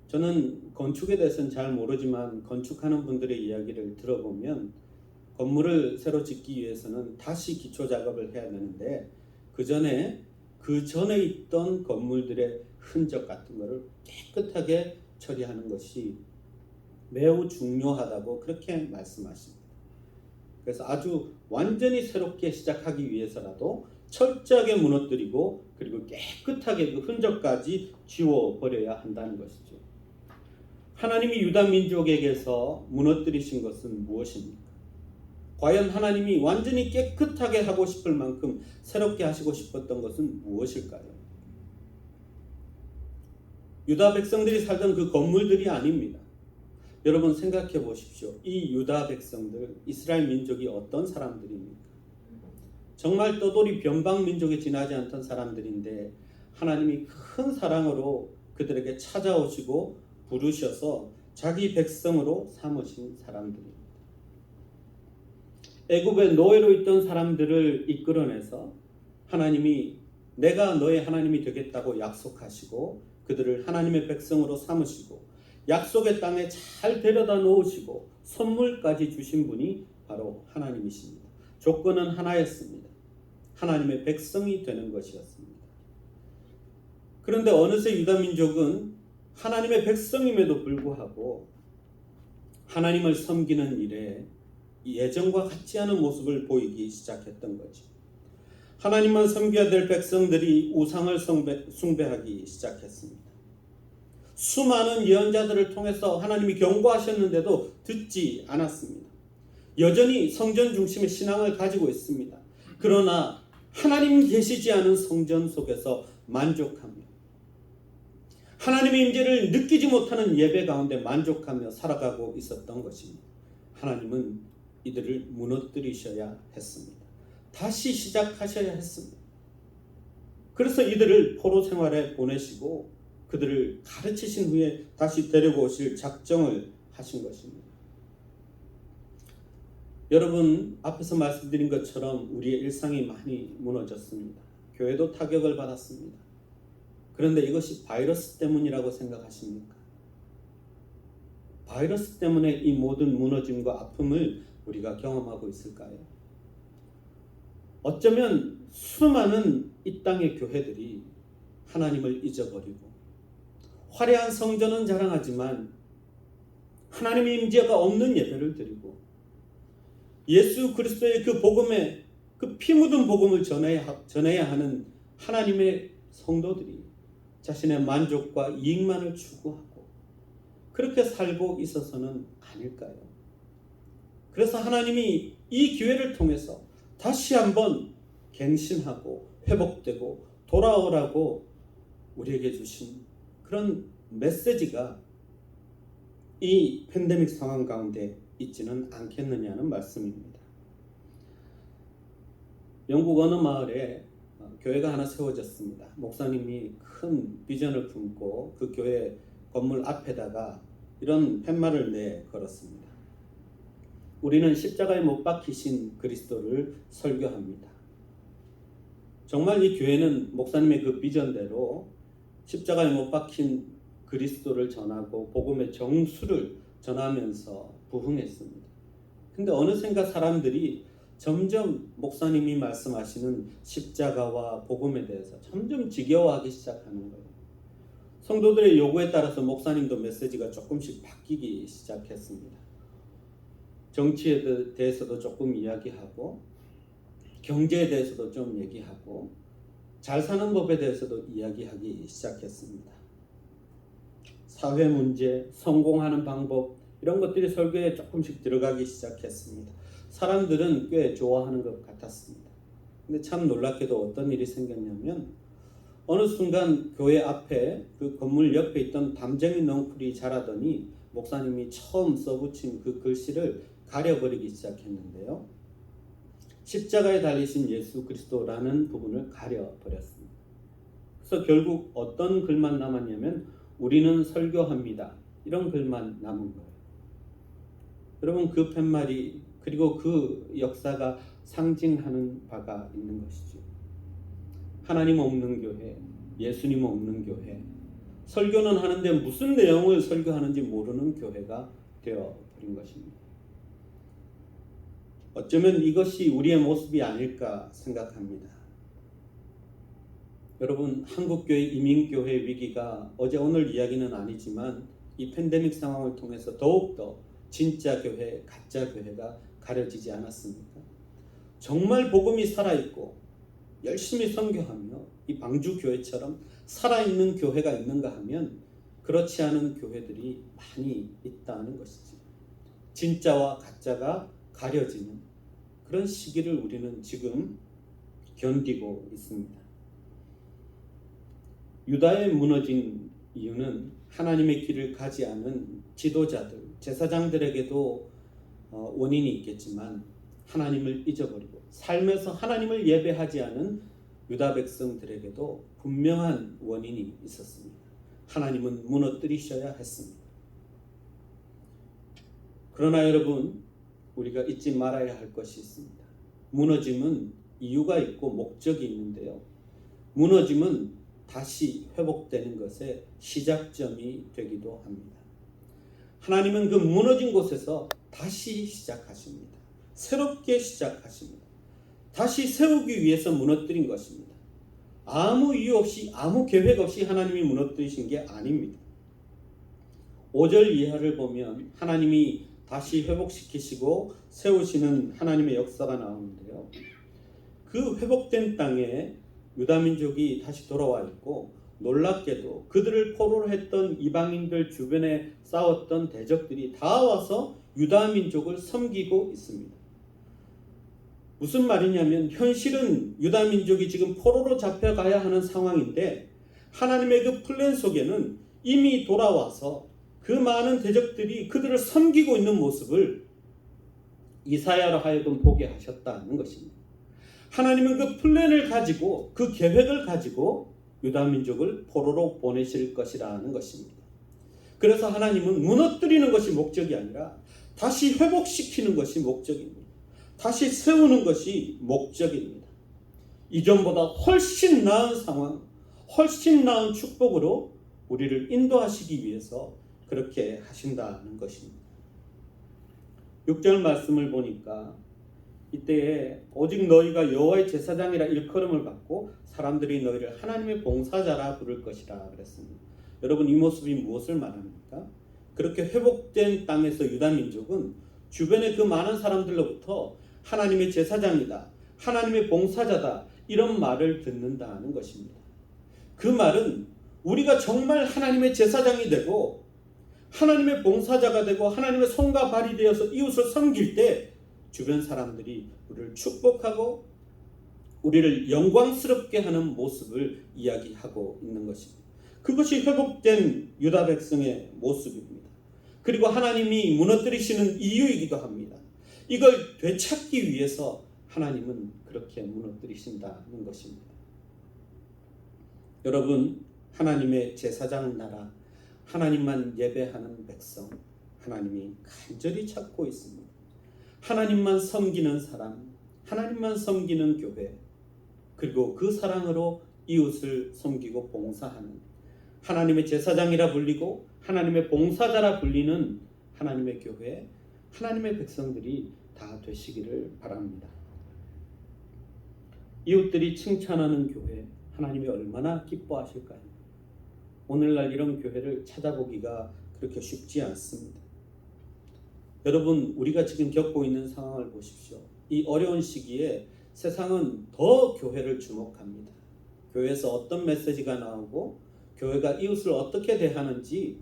저는 건축에 대해서는 잘 모르지만 건축하는 분들의 이야기를 들어보면 건물을 새로 짓기 위해서는 다시 기초 작업을 해야 되는데 그 전에 있던 건물들의 흔적 같은 것을 깨끗하게 처리하는 것이 매우 중요하다고 그렇게 말씀하십니다. 그래서 아주 완전히 새롭게 시작하기 위해서라도 철저하게 무너뜨리고 그리고 깨끗하게 그 흔적까지 지워버려야 한다는 것이죠. 하나님이 유다 민족에게서 무너뜨리신 것은 무엇입니까? 과연 하나님이 완전히 깨끗하게 하고 싶을 만큼 새롭게 하시고 싶었던 것은 무엇일까요? 유다 백성들이 살던 그 건물들이 아닙니다. 여러분 생각해 보십시오. 이 유다 백성들, 이스라엘 민족이 어떤 사람들입니까? 정말 떠돌이 변방 민족에 지나지 않던 사람들인데 하나님이 큰 사랑으로 그들에게 찾아오시고 부르셔서 자기 백성으로 삼으신 사람들입니다. 애굽의 노예로 있던 사람들을 이끌어내서 하나님이 내가 너의 하나님이 되겠다고 약속하시고 그들을 하나님의 백성으로 삼으시고 약속의 땅에 잘 데려다 놓으시고 선물까지 주신 분이 바로 하나님이십니다. 조건은 하나였습니다. 하나님의 백성이 되는 것이었습니다. 그런데 어느새 유다 민족은 하나님의 백성임에도 불구하고 하나님을 섬기는 일에 예전과 같지 않은 모습을 보이기 시작했던 거죠. 하나님만 섬겨야 될 백성들이 우상을 숭배하기 시작했습니다. 수많은 예언자들을 통해서 하나님이 경고하셨는데도 듣지 않았습니다. 여전히 성전 중심의 신앙을 가지고 있습니다. 그러나 하나님 계시지 않은 성전 속에서 만족하며 하나님의 임재를 느끼지 못하는 예배 가운데 만족하며 살아가고 있었던 것입니다. 하나님은 이들을 무너뜨리셔야 했습니다. 다시 시작하셔야 했습니다. 그래서 이들을 포로 생활에 보내시고 그들을 가르치신 후에 다시 데리고 오실 작정을 하신 것입니다. 여러분, 앞에서 말씀드린 것처럼 우리의 일상이 많이 무너졌습니다. 교회도 타격을 받았습니다. 그런데 이것이 바이러스 때문이라고 생각하십니까? 바이러스 때문에 이 모든 무너짐과 아픔을 우리가 경험하고 있을까요? 어쩌면 수많은 이 땅의 교회들이 하나님을 잊어버리고 화려한 성전은 자랑하지만 하나님의 임재가 없는 예배를 드리고 예수 그리스도의 그 복음에 그 피 묻은 복음을 전해야 하는 하나님의 성도들이 자신의 만족과 이익만을 추구하고 그렇게 살고 있어서는 아닐까요? 그래서 하나님이 이 기회를 통해서 다시 한번 갱신하고 회복되고 돌아오라고 우리에게 주신 그런 메시지가 이 팬데믹 상황 가운데 있지는 않겠느냐는 말씀입니다. 영국 어느 마을에 교회가 하나 세워졌습니다. 목사님이 큰 비전을 품고 그 교회 건물 앞에다가 이런 팻말을 내 걸었습니다. 우리는 십자가에 못 박히신 그리스도를 설교합니다. 정말 이 교회는 목사님의 그 비전대로 십자가에 못 박힌 그리스도를 전하고 복음의 정수를 전하면서 부흥했습니다. 근데 어느샌가 사람들이 점점 목사님이 말씀하시는 십자가와 복음에 대해서 점점 지겨워하기 시작하는 거예요. 성도들의 요구에 따라서 목사님도 메시지가 조금씩 바뀌기 시작했습니다. 정치에 대해서도 조금 이야기하고 경제에 대해서도 좀 얘기하고 잘 사는 법에 대해서도 이야기하기 시작했습니다. 사회 문제, 성공하는 방법 이런 것들이 설교에 조금씩 들어가기 시작했습니다. 사람들은 꽤 좋아하는 것 같았습니다. 근데 참 놀랍게도 어떤 일이 생겼냐면 어느 순간 교회 앞에 그 건물 옆에 있던 담쟁이 넝쿨이 자라더니 목사님이 처음 써붙인 그 글씨를 가려버리기 시작했는데요. 십자가에 달리신 예수 그리스도라는 부분을 가려버렸습니다. 그래서 결국 어떤 글만 남았냐면 우리는 설교합니다. 이런 글만 남은 거예요. 여러분, 그 팻말이 그리고 그 역사가 상징하는 바가 있는 것이죠. 하나님 없는 교회, 예수님 없는 교회, 설교는 하는데 무슨 내용을 설교하는지 모르는 교회가 되어버린 것입니다. 어쩌면 이것이 우리의 모습이 아닐까 생각합니다. 여러분, 한국교회 이민교회 위기가 어제 오늘 이야기는 아니지만 이 팬데믹 상황을 통해서 더욱더 진짜 교회, 가짜 교회가 가려지지 않았습니까? 정말 복음이 살아있고 열심히 선교하며 이 방주교회처럼 살아있는 교회가 있는가 하면 그렇지 않은 교회들이 많이 있다는 것이지. 진짜와 가짜가 가려지는 그런 시기를 우리는 지금 견디고 있습니다. 유다에 무너진 이유는 하나님의 길을 가지 않은 지도자들, 제사장들에게도 원인이 있겠지만 하나님을 잊어버리고 삶에서 하나님을 예배하지 않은 유다 백성들에게도 분명한 원인이 있었습니다. 하나님은 무너뜨리셔야 했습니다. 그러나 여러분, 우리가 잊지 말아야 할 것이 있습니다. 무너짐은 이유가 있고 목적이 있는데요. 무너짐은 다시 회복되는 것의 시작점이 되기도 합니다. 하나님은 그 무너진 곳에서 다시 시작하십니다. 새롭게 시작하십니다. 다시 세우기 위해서 무너뜨린 것입니다. 아무 이유 없이 아무 계획 없이 하나님이 무너뜨리신 게 아닙니다. 5절 이하를 보면 하나님이 다시 회복시키시고 세우시는 하나님의 역사가 나오는데요. 그 회복된 땅에 유다민족이 다시 돌아와 있고 놀랍게도 그들을 포로로 했던 이방인들 주변에 싸웠던 대적들이 다 와서 유다민족을 섬기고 있습니다. 무슨 말이냐면 현실은 유다민족이 지금 포로로 잡혀가야 하는 상황인데 하나님의 그 플랜 속에는 이미 돌아와서 그 많은 대적들이 그들을 섬기고 있는 모습을 이사야로 하여금 보게 하셨다는 것입니다. 하나님은 그 플랜을 가지고 그 계획을 가지고 유다민족을 포로로 보내실 것이라는 것입니다. 그래서 하나님은 무너뜨리는 것이 목적이 아니라 다시 회복시키는 것이 목적입니다. 다시 세우는 것이 목적입니다. 이전보다 훨씬 나은 상황, 훨씬 나은 축복으로 우리를 인도하시기 위해서 그렇게 하신다는 것입니다. 6절 말씀을 보니까 이때에 오직 너희가 여호와의 제사장이라 일컬음을 받고 사람들이 너희를 하나님의 봉사자라 부를 것이라 그랬습니다. 여러분, 이 모습이 무엇을 말합니까? 그렇게 회복된 땅에서 유다민족은 주변의 그 많은 사람들로부터 하나님의 제사장이다, 하나님의 봉사자다, 이런 말을 듣는다는 것입니다. 그 말은 우리가 정말 하나님의 제사장이 되고 하나님의 봉사자가 되고 하나님의 손과 발이 되어서 이웃을 섬길 때 주변 사람들이 우리를 축복하고 우리를 영광스럽게 하는 모습을 이야기하고 있는 것입니다. 그것이 회복된 유다 백성의 모습입니다. 그리고 하나님이 무너뜨리시는 이유이기도 합니다. 이걸 되찾기 위해서 하나님은 그렇게 무너뜨리신다는 것입니다. 여러분, 하나님의 제사장 나라, 하나님만 예배하는 백성, 하나님이 간절히 찾고 있습니다. 하나님만 섬기는 사람, 하나님만 섬기는 교회, 그리고 그 사랑으로 이웃을 섬기고 봉사하는 하나님의 제사장이라 불리고 하나님의 봉사자라 불리는 하나님의 교회, 하나님의 백성들이 다 되시기를 바랍니다. 이웃들이 칭찬하는 교회, 하나님이 얼마나 기뻐하실까요? 오늘날 이런 교회를 찾아보기가 그렇게 쉽지 않습니다. 여러분, 우리가 지금 겪고 있는 상황을 보십시오. 이 어려운 시기에 세상은 더 교회를 주목합니다. 교회에서 어떤 메시지가 나오고 교회가 이웃을 어떻게 대하는지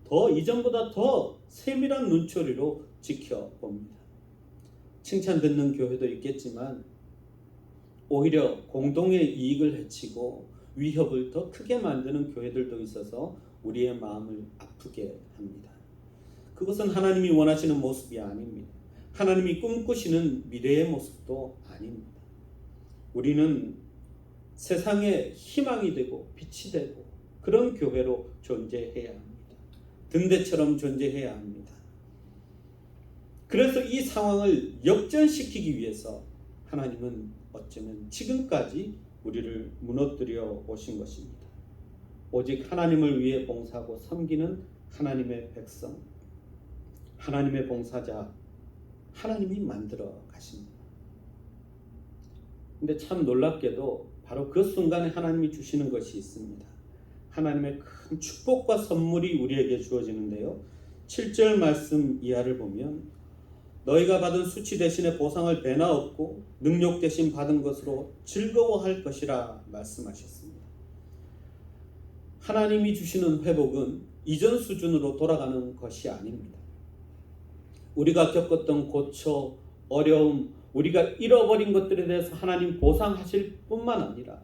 더 이전보다 더 세밀한 눈초리로 지켜봅니다. 칭찬 듣는 교회도 있겠지만 오히려 공동의 이익을 해치고 위협을 더 크게 만드는 교회들도 있어서 우리의 마음을 아프게 합니다. 그것은 하나님이 원하시는 모습이 아닙니다. 하나님이 꿈꾸시는 미래의 모습도 아닙니다. 우리는 세상의 희망이 되고 빛이 되고 그런 교회로 존재해야 합니다. 등대처럼 존재해야 합니다. 그래서 이 상황을 역전시키기 위해서 하나님은 어쩌면 지금까지 우리를 무너뜨려 오신 것입니다. 오직 하나님을 위해 봉사하고 섬기는 하나님의 백성, 하나님의 봉사자, 하나님이 만들어 가십니다. 근데 참 놀랍게도 바로 그 순간에 하나님이 주시는 것이 있습니다. 하나님의 큰 축복과 선물이 우리에게 주어지는데요. 7절 말씀 이하를 보면 너희가 받은 수치 대신에 보상을 배나 얻고 능력 대신 받은 것으로 즐거워할 것이라 말씀하셨습니다. 하나님이 주시는 회복은 이전 수준으로 돌아가는 것이 아닙니다. 우리가 겪었던 고초, 어려움, 우리가 잃어버린 것들에 대해서 하나님 보상하실 뿐만 아니라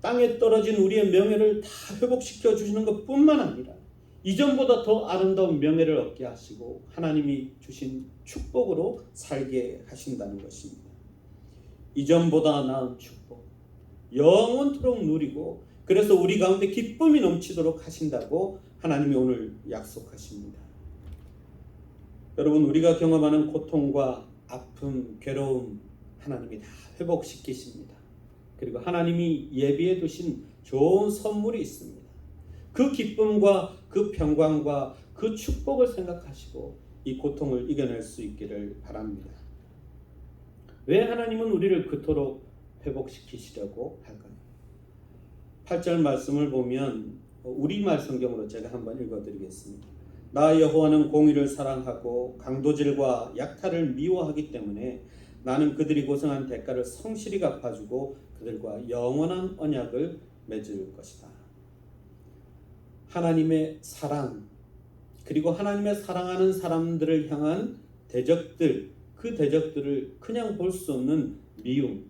땅에 떨어진 우리의 명예를 다 회복시켜 주시는 것뿐만 아니라 이전보다 더 아름다운 명예를 얻게 하시고 하나님이 주신 축복으로 살게 하신다는 것입니다. 이전보다 나은 축복, 영원토록 누리고 그래서 우리 가운데 기쁨이 넘치도록 하신다고 하나님이 오늘 약속하십니다. 여러분, 우리가 경험하는 고통과 아픔, 괴로움 하나님이 다 회복시키십니다. 그리고 하나님이 예비해 두신 좋은 선물이 있습니다. 그 기쁨과 그 평강과 그 축복을 생각하시고 이 고통을 이겨낼 수 있기를 바랍니다. 왜 하나님은 우리를 그토록 회복시키시려고 할까요? 8절 말씀을 보면 우리말 성경으로 제가 한번 읽어드리겠습니다. 나 여호와는 공의를 사랑하고 강도질과 약탈을 미워하기 때문에 나는 그들이 고생한 대가를 성실히 갚아주고 그들과 영원한 언약을 맺을 것이다. 하나님의 사랑, 그리고 하나님의 사랑하는 사람들을 향한 대적들, 그 대적들을 그냥 볼 수 없는 미움,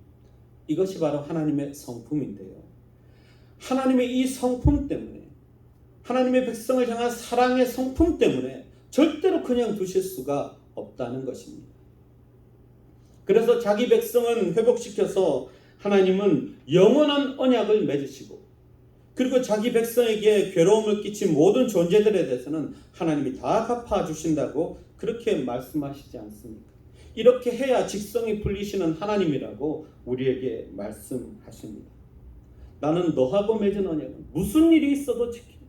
이것이 바로 하나님의 성품인데요. 하나님의 이 성품 때문에, 하나님의 백성을 향한 사랑의 성품 때문에 절대로 그냥 두실 수가 없다는 것입니다. 그래서 자기 백성은 회복시켜서 하나님은 영원한 언약을 맺으시고, 그리고 자기 백성에게 괴로움을 끼친 모든 존재들에 대해서는 하나님이 다 갚아주신다고 그렇게 말씀하시지 않습니까? 이렇게 해야 직성이 풀리시는 하나님이라고 우리에게 말씀하십니다. 나는 너하고 맺은 언약은 무슨 일이 있어도 지킨다.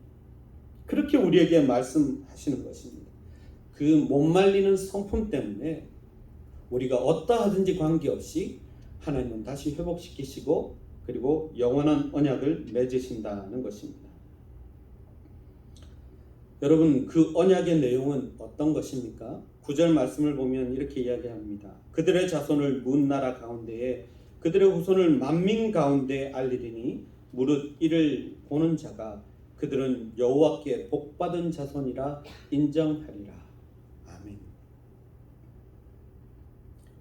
그렇게 우리에게 말씀하시는 것입니다. 그 못 말리는 성품 때문에 우리가 어떠하든지 관계없이 하나님은 다시 회복시키시고 그리고 영원한 언약을 맺으신다는 것입니다. 여러분, 그 언약의 내용은 어떤 것입니까? 9절 말씀을 보면 이렇게 이야기합니다. 그들의 자손을 문 나라 가운데에 그들의 후손을 만민 가운데 알리리니 무릇 이를 보는 자가 그들은 여호와께 복받은 자손이라 인정하리라. 아멘.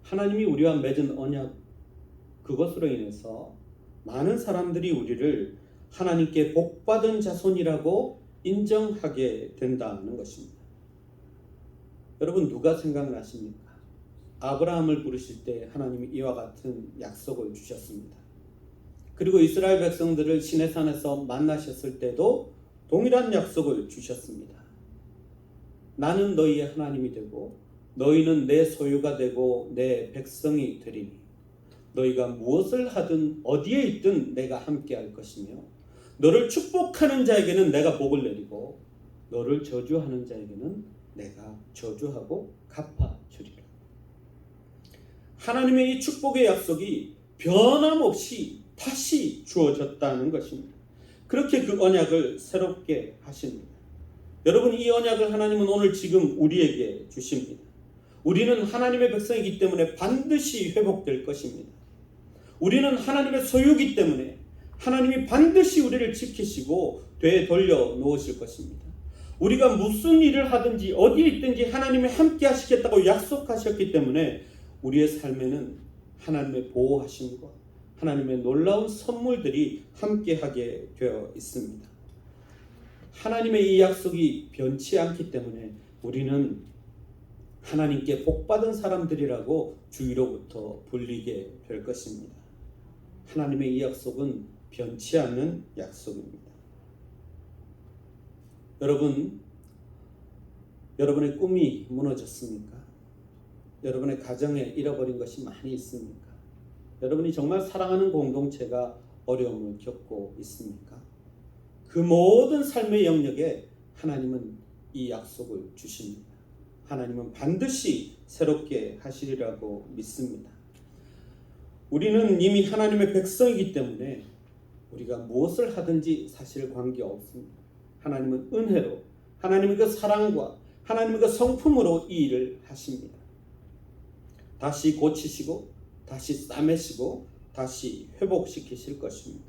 하나님이 우리와 맺은 언약, 그것으로 인해서 많은 사람들이 우리를 하나님께 복받은 자손이라고 인정하게 된다는 것입니다. 여러분, 누가 생각나십니까? 아브라함을 부르실 때 하나님이 이와 같은 약속을 주셨습니다. 그리고 이스라엘 백성들을 시내산에서 만나셨을 때도 동일한 약속을 주셨습니다. 나는 너희의 하나님이 되고 너희는 내 소유가 되고 내 백성이 되리니 너희가 무엇을 하든 어디에 있든 내가 함께 할 것이며 너를 축복하는 자에게는 내가 복을 내리고 너를 저주하는 자에게는 내가 저주하고 갚아주리라. 하나님의 이 축복의 약속이 변함없이 다시 주어졌다는 것입니다. 그렇게 그 언약을 새롭게 하십니다. 여러분, 이 언약을 하나님은 오늘 지금 우리에게 주십니다. 우리는 하나님의 백성이기 때문에 반드시 회복될 것입니다. 우리는 하나님의 소유이기 때문에 하나님이 반드시 우리를 지키시고 되돌려 놓으실 것입니다. 우리가 무슨 일을 하든지 어디에 있든지 하나님이 함께 하시겠다고 약속하셨기 때문에 우리의 삶에는 하나님의 보호하심과 하나님의 놀라운 선물들이 함께하게 되어 있습니다. 하나님의 이 약속이 변치 않기 때문에 우리는 하나님께 복받은 사람들이라고 주위로부터 불리게 될 것입니다. 하나님의 이 약속은 변치 않는 약속입니다. 여러분, 여러분의 꿈이 무너졌습니까? 여러분의 가정에 잃어버린 것이 많이 있습니까? 여러분이 정말 사랑하는 공동체가 어려움을 겪고 있습니까? 그 모든 삶의 영역에 하나님은 이 약속을 주십니다. 하나님은 반드시 새롭게 하시리라고 믿습니다. 우리는 이미 하나님의 백성이기 때문에 우리가 무엇을 하든지 사실 관계없습니다. 하나님은 은혜로, 하나님의 그 사랑과 하나님의 그 성품으로 이 일을 하십니다. 다시 고치시고 다시 싸매시고 다시 회복시키실 것입니다.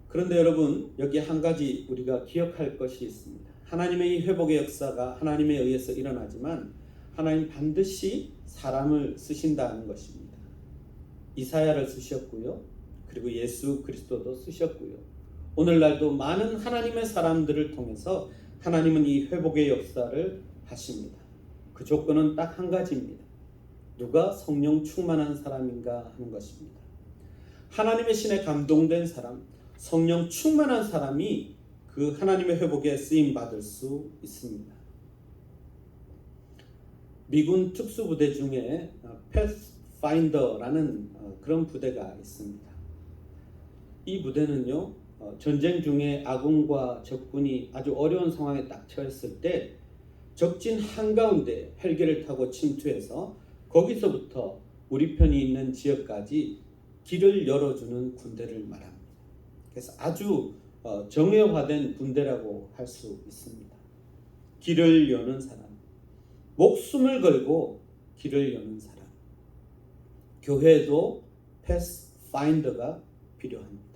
그런데 여러분, 여기 한 가지 우리가 기억할 것이 있습니다. 하나님의 이 회복의 역사가 하나님에 의해서 일어나지만 하나님 반드시 사람을 쓰신다는 것입니다. 이사야를 쓰셨고요. 그리고 예수 그리스도도 쓰셨고요. 오늘날도 많은 하나님의 사람들을 통해서 하나님은 이 회복의 역사를 하십니다. 그 조건은 딱 한 가지입니다. 누가 성령 충만한 사람인가 하는 것입니다. 하나님의 신에 감동된 사람, 성령 충만한 사람이 그 하나님의 회복에 쓰임 받을 수 있습니다. 미군 특수부대 중에 패스파인더라는 그런 부대가 있습니다. 이 부대는요, 전쟁 중에 아군과 적군이 아주 어려운 상황에 딱 처했을 때 적진 한가운데 헬기를 타고 침투해서 거기서부터 우리 편이 있는 지역까지 길을 열어주는 군대를 말합니다. 그래서 아주 정예화된 군대라고 할 수 있습니다. 길을 여는 사람, 목숨을 걸고 길을 여는 사람. 교회에도 패스파인더가 필요합니다.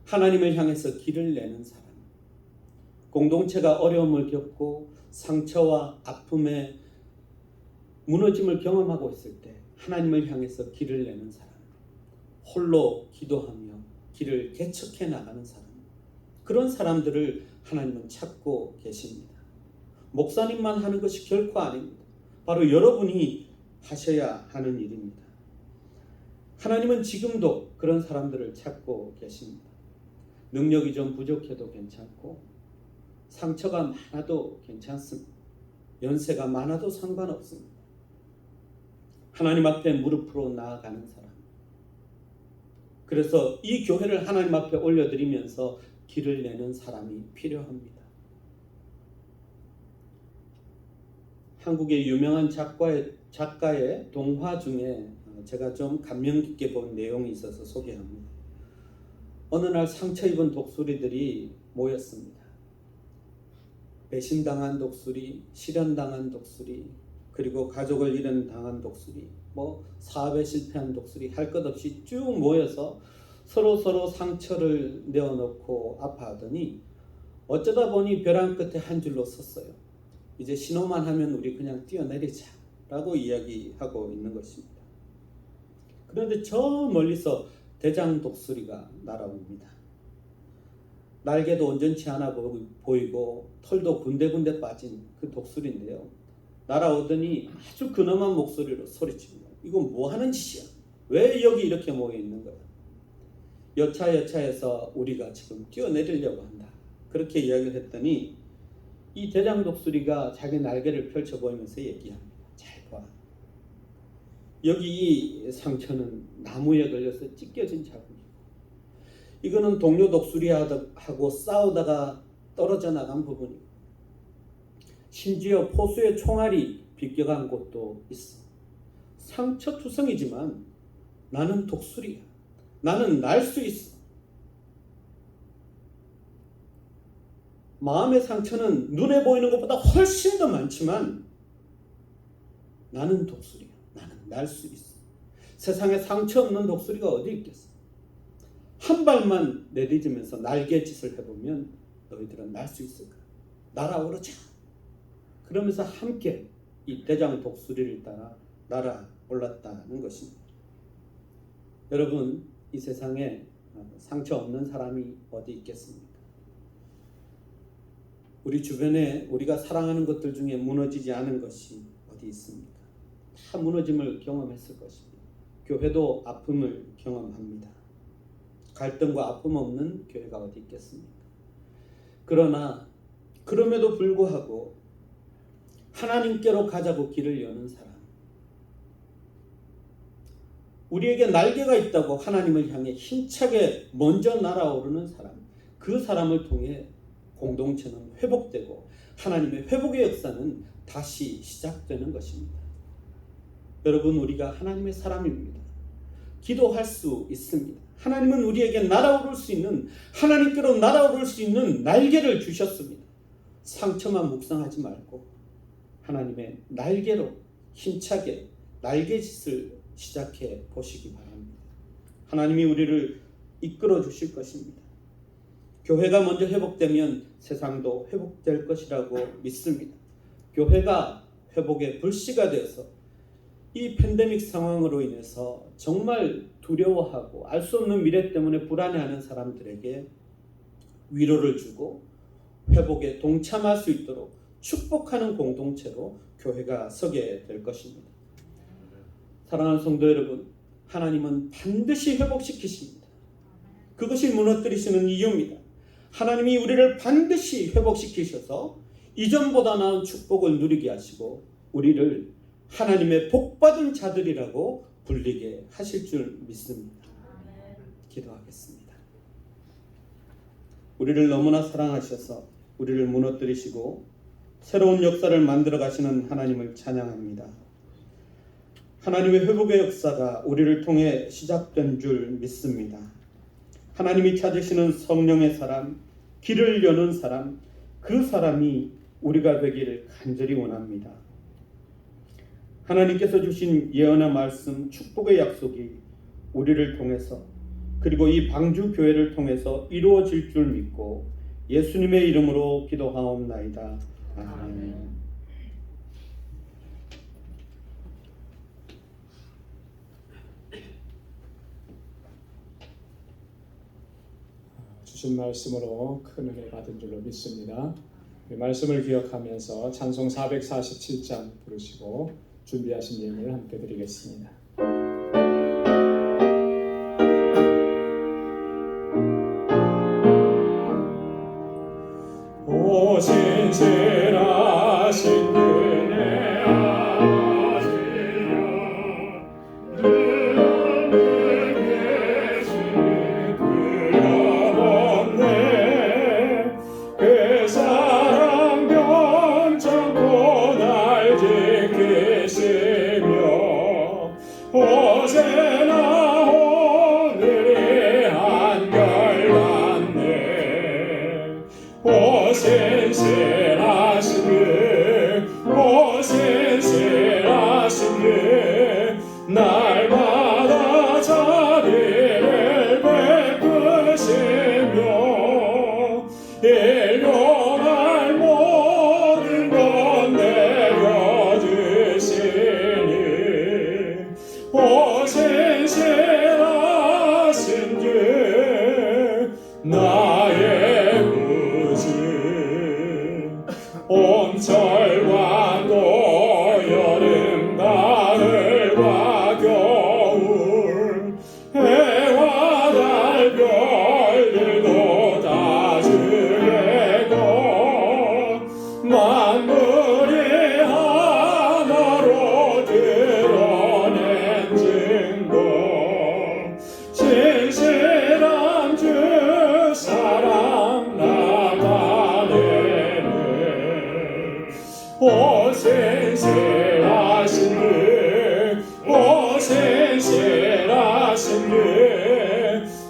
하나님을 향해서 길을 내는 사람, 공동체가 어려움을 겪고 상처와 아픔에 무너짐을 경험하고 있을 때 하나님을 향해서 길을 내는 사람, 홀로 기도하며 길을 개척해 나가는 사람, 그런 사람들을 하나님은 찾고 계십니다. 목사님만 하는 것이 결코 아닙니다. 바로 여러분이 하셔야 하는 일입니다. 하나님은 지금도 그런 사람들을 찾고 계십니다. 능력이 좀 부족해도 괜찮고 상처가 많아도 괜찮습니다. 연세가 많아도 상관없습니다. 하나님 앞에 무릎으로 나아가는 사람. 그래서 이 교회를 하나님 앞에 올려드리면서 길을 내는 사람이 필요합니다. 한국의 유명한 작가의 동화 중에 제가 좀 감명 깊게 본 내용이 있어서 소개합니다. 어느 날 상처 입은 독수리들이 모였습니다. 배신당한 독수리, 실현당한 독수리, 그리고 가족을 잃은 당한 독수리, 사업에 실패한 독수리, 할 것 없이 쭉 모여서 서로 상처를 내어놓고 아파하더니 어쩌다 보니 벼랑 끝에 한 줄로 섰어요. 이제 신호만 하면 우리 그냥 뛰어내리자 라고 이야기하고 있는 것입니다. 그런데 저 멀리서 대장 독수리가 날아옵니다. 날개도 온전치 않아 보이고 털도 군데군데 빠진 그 독수리인데요. 날아오더니 아주 근엄한 목소리로 소리칩니다. 이건 뭐 하는 짓이야? 왜 여기 이렇게 모여 있는 거야? 여차여차해서 우리가 지금 뛰어내리려고 한다. 그렇게 이야기를 했더니 이 대장 독수리가 자기 날개를 펼쳐 보이면서 얘기합니다. 잘 봐. 여기 이 상처는 나무에 걸려서 찢겨진 자국이고, 이거는 동료 독수리하고 싸우다가 떨어져 나간 부분이고, 심지어 포수의 총알이 비껴간 곳도 있어. 상처투성이지만 나는 독수리야. 나는 날 수 있어. 마음의 상처는 눈에 보이는 것보다 훨씬 더 많지만 나는 독수리야. 나는 날 수 있어. 세상에 상처 없는 독수리가 어디 있겠어. 한 발만 내딛으면서 날개짓을 해보면 너희들은 날 수 있을까? 날아오르자. 그러면서 함께 이 대장 독수리를 따라 날아올랐다는 것입니다. 여러분, 이 세상에 상처 없는 사람이 어디 있겠습니까? 우리 주변에 우리가 사랑하는 것들 중에 무너지지 않은 것이 어디 있습니까? 다 무너짐을 경험했을 것입니다. 교회도 아픔을 경험합니다. 갈등과 아픔 없는 교회가 어디 있겠습니까? 그러나 그럼에도 불구하고 하나님께로 가자고 길을 여는 사람, 우리에게 날개가 있다고 하나님을 향해 힘차게 먼저 날아오르는 사람, 그 사람을 통해 공동체는 회복되고 하나님의 회복의 역사는 다시 시작되는 것입니다. 여러분, 우리가 하나님의 사람입니다. 기도할 수 있습니다. 하나님은 우리에게 날아오를 수 있는, 하나님께로 날아오를 수 있는 날개를 주셨습니다. 상처만 묵상하지 말고 하나님의 날개로 힘차게 날개짓을 시작해 보시기 바랍니다. 하나님이 우리를 이끌어 주실 것입니다. 교회가 먼저 회복되면 세상도 회복될 것이라고 믿습니다. 교회가 회복의 불씨가 되어서 이 팬데믹 상황으로 인해서 정말 두려워하고 알 수 없는 미래 때문에 불안해하는 사람들에게 위로를 주고 회복에 동참할 수 있도록 축복하는 공동체로 교회가 서게 될 것입니다. 사랑하는 성도 여러분, 하나님은 반드시 회복시키십니다. 그것이 무너뜨리시는 이유입니다. 하나님이 우리를 반드시 회복시키셔서 이전보다 나은 축복을 누리게 하시고 우리를 하나님의 복받은 자들이라고 불리게 하실 줄 믿습니다. 기도하겠습니다. 우리를 너무나 사랑하셔서 우리를 무너뜨리시고 새로운 역사를 만들어 가시는 하나님을 찬양합니다. 하나님의 회복의 역사가 우리를 통해 시작된 줄 믿습니다. 하나님이 찾으시는 성령의 사람, 길을 여는 사람, 그 사람이 우리가 되기를 간절히 원합니다. 하나님께서 주신 예언의 말씀, 축복의 약속이 우리를 통해서 그리고 이 방주 교회를 통해서 이루어질 줄 믿고 예수님의 이름으로 기도하옵나이다. 아멘. 주신 말씀으로 큰 은혜 받은 줄로 믿습니다. 말씀을 기억하면서 찬송 447장 부르시고 준비하신 예물을 함께 드리겠습니다. 오 신실하신 은혜 아시려 늘 계신 불려없네 그 사랑 변천고 날 지키시며 오세나 오늘이 한결같네 오 신실하신 오 신실하신 날마다 자비를 베푸시며 일용할 모든 것 내려주시니 오 신실하신 나의 봄철과 또 여름 가을과 겨울 해와 달 별들도 다 주의 것 만물이 하나로 드러낸 증거 신실한 주 사랑 나타내네 오 신실하신 오 신실하신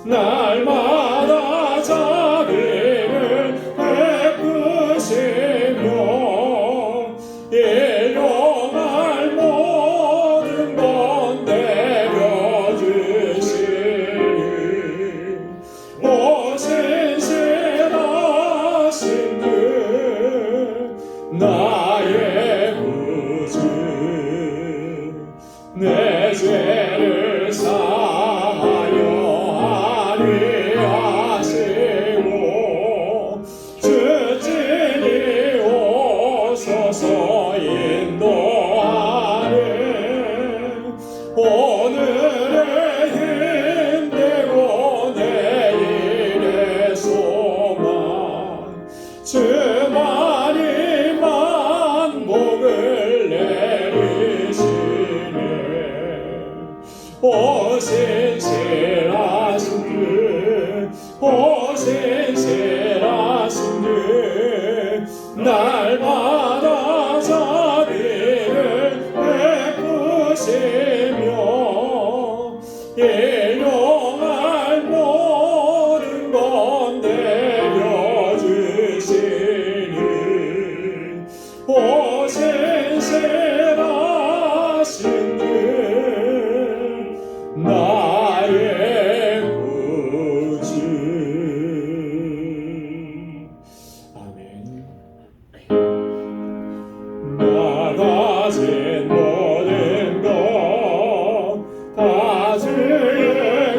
날마다 자비를 베푸시며 일용할 모든 것 내려주시니 오 신실하신 나의 구주 내 죄를 사하여 아니하시고 주진이 오소서 인도하네 오늘의 힘되고 내일의 소망 주만이 만복을 내리시네 오 신실하신 오 신실하신 날마다 자비를 베푸시며 일용할 모든 것 내려주시니 오 신실하신 나의 구주 아멘. 나 가진 모든 것 다 주의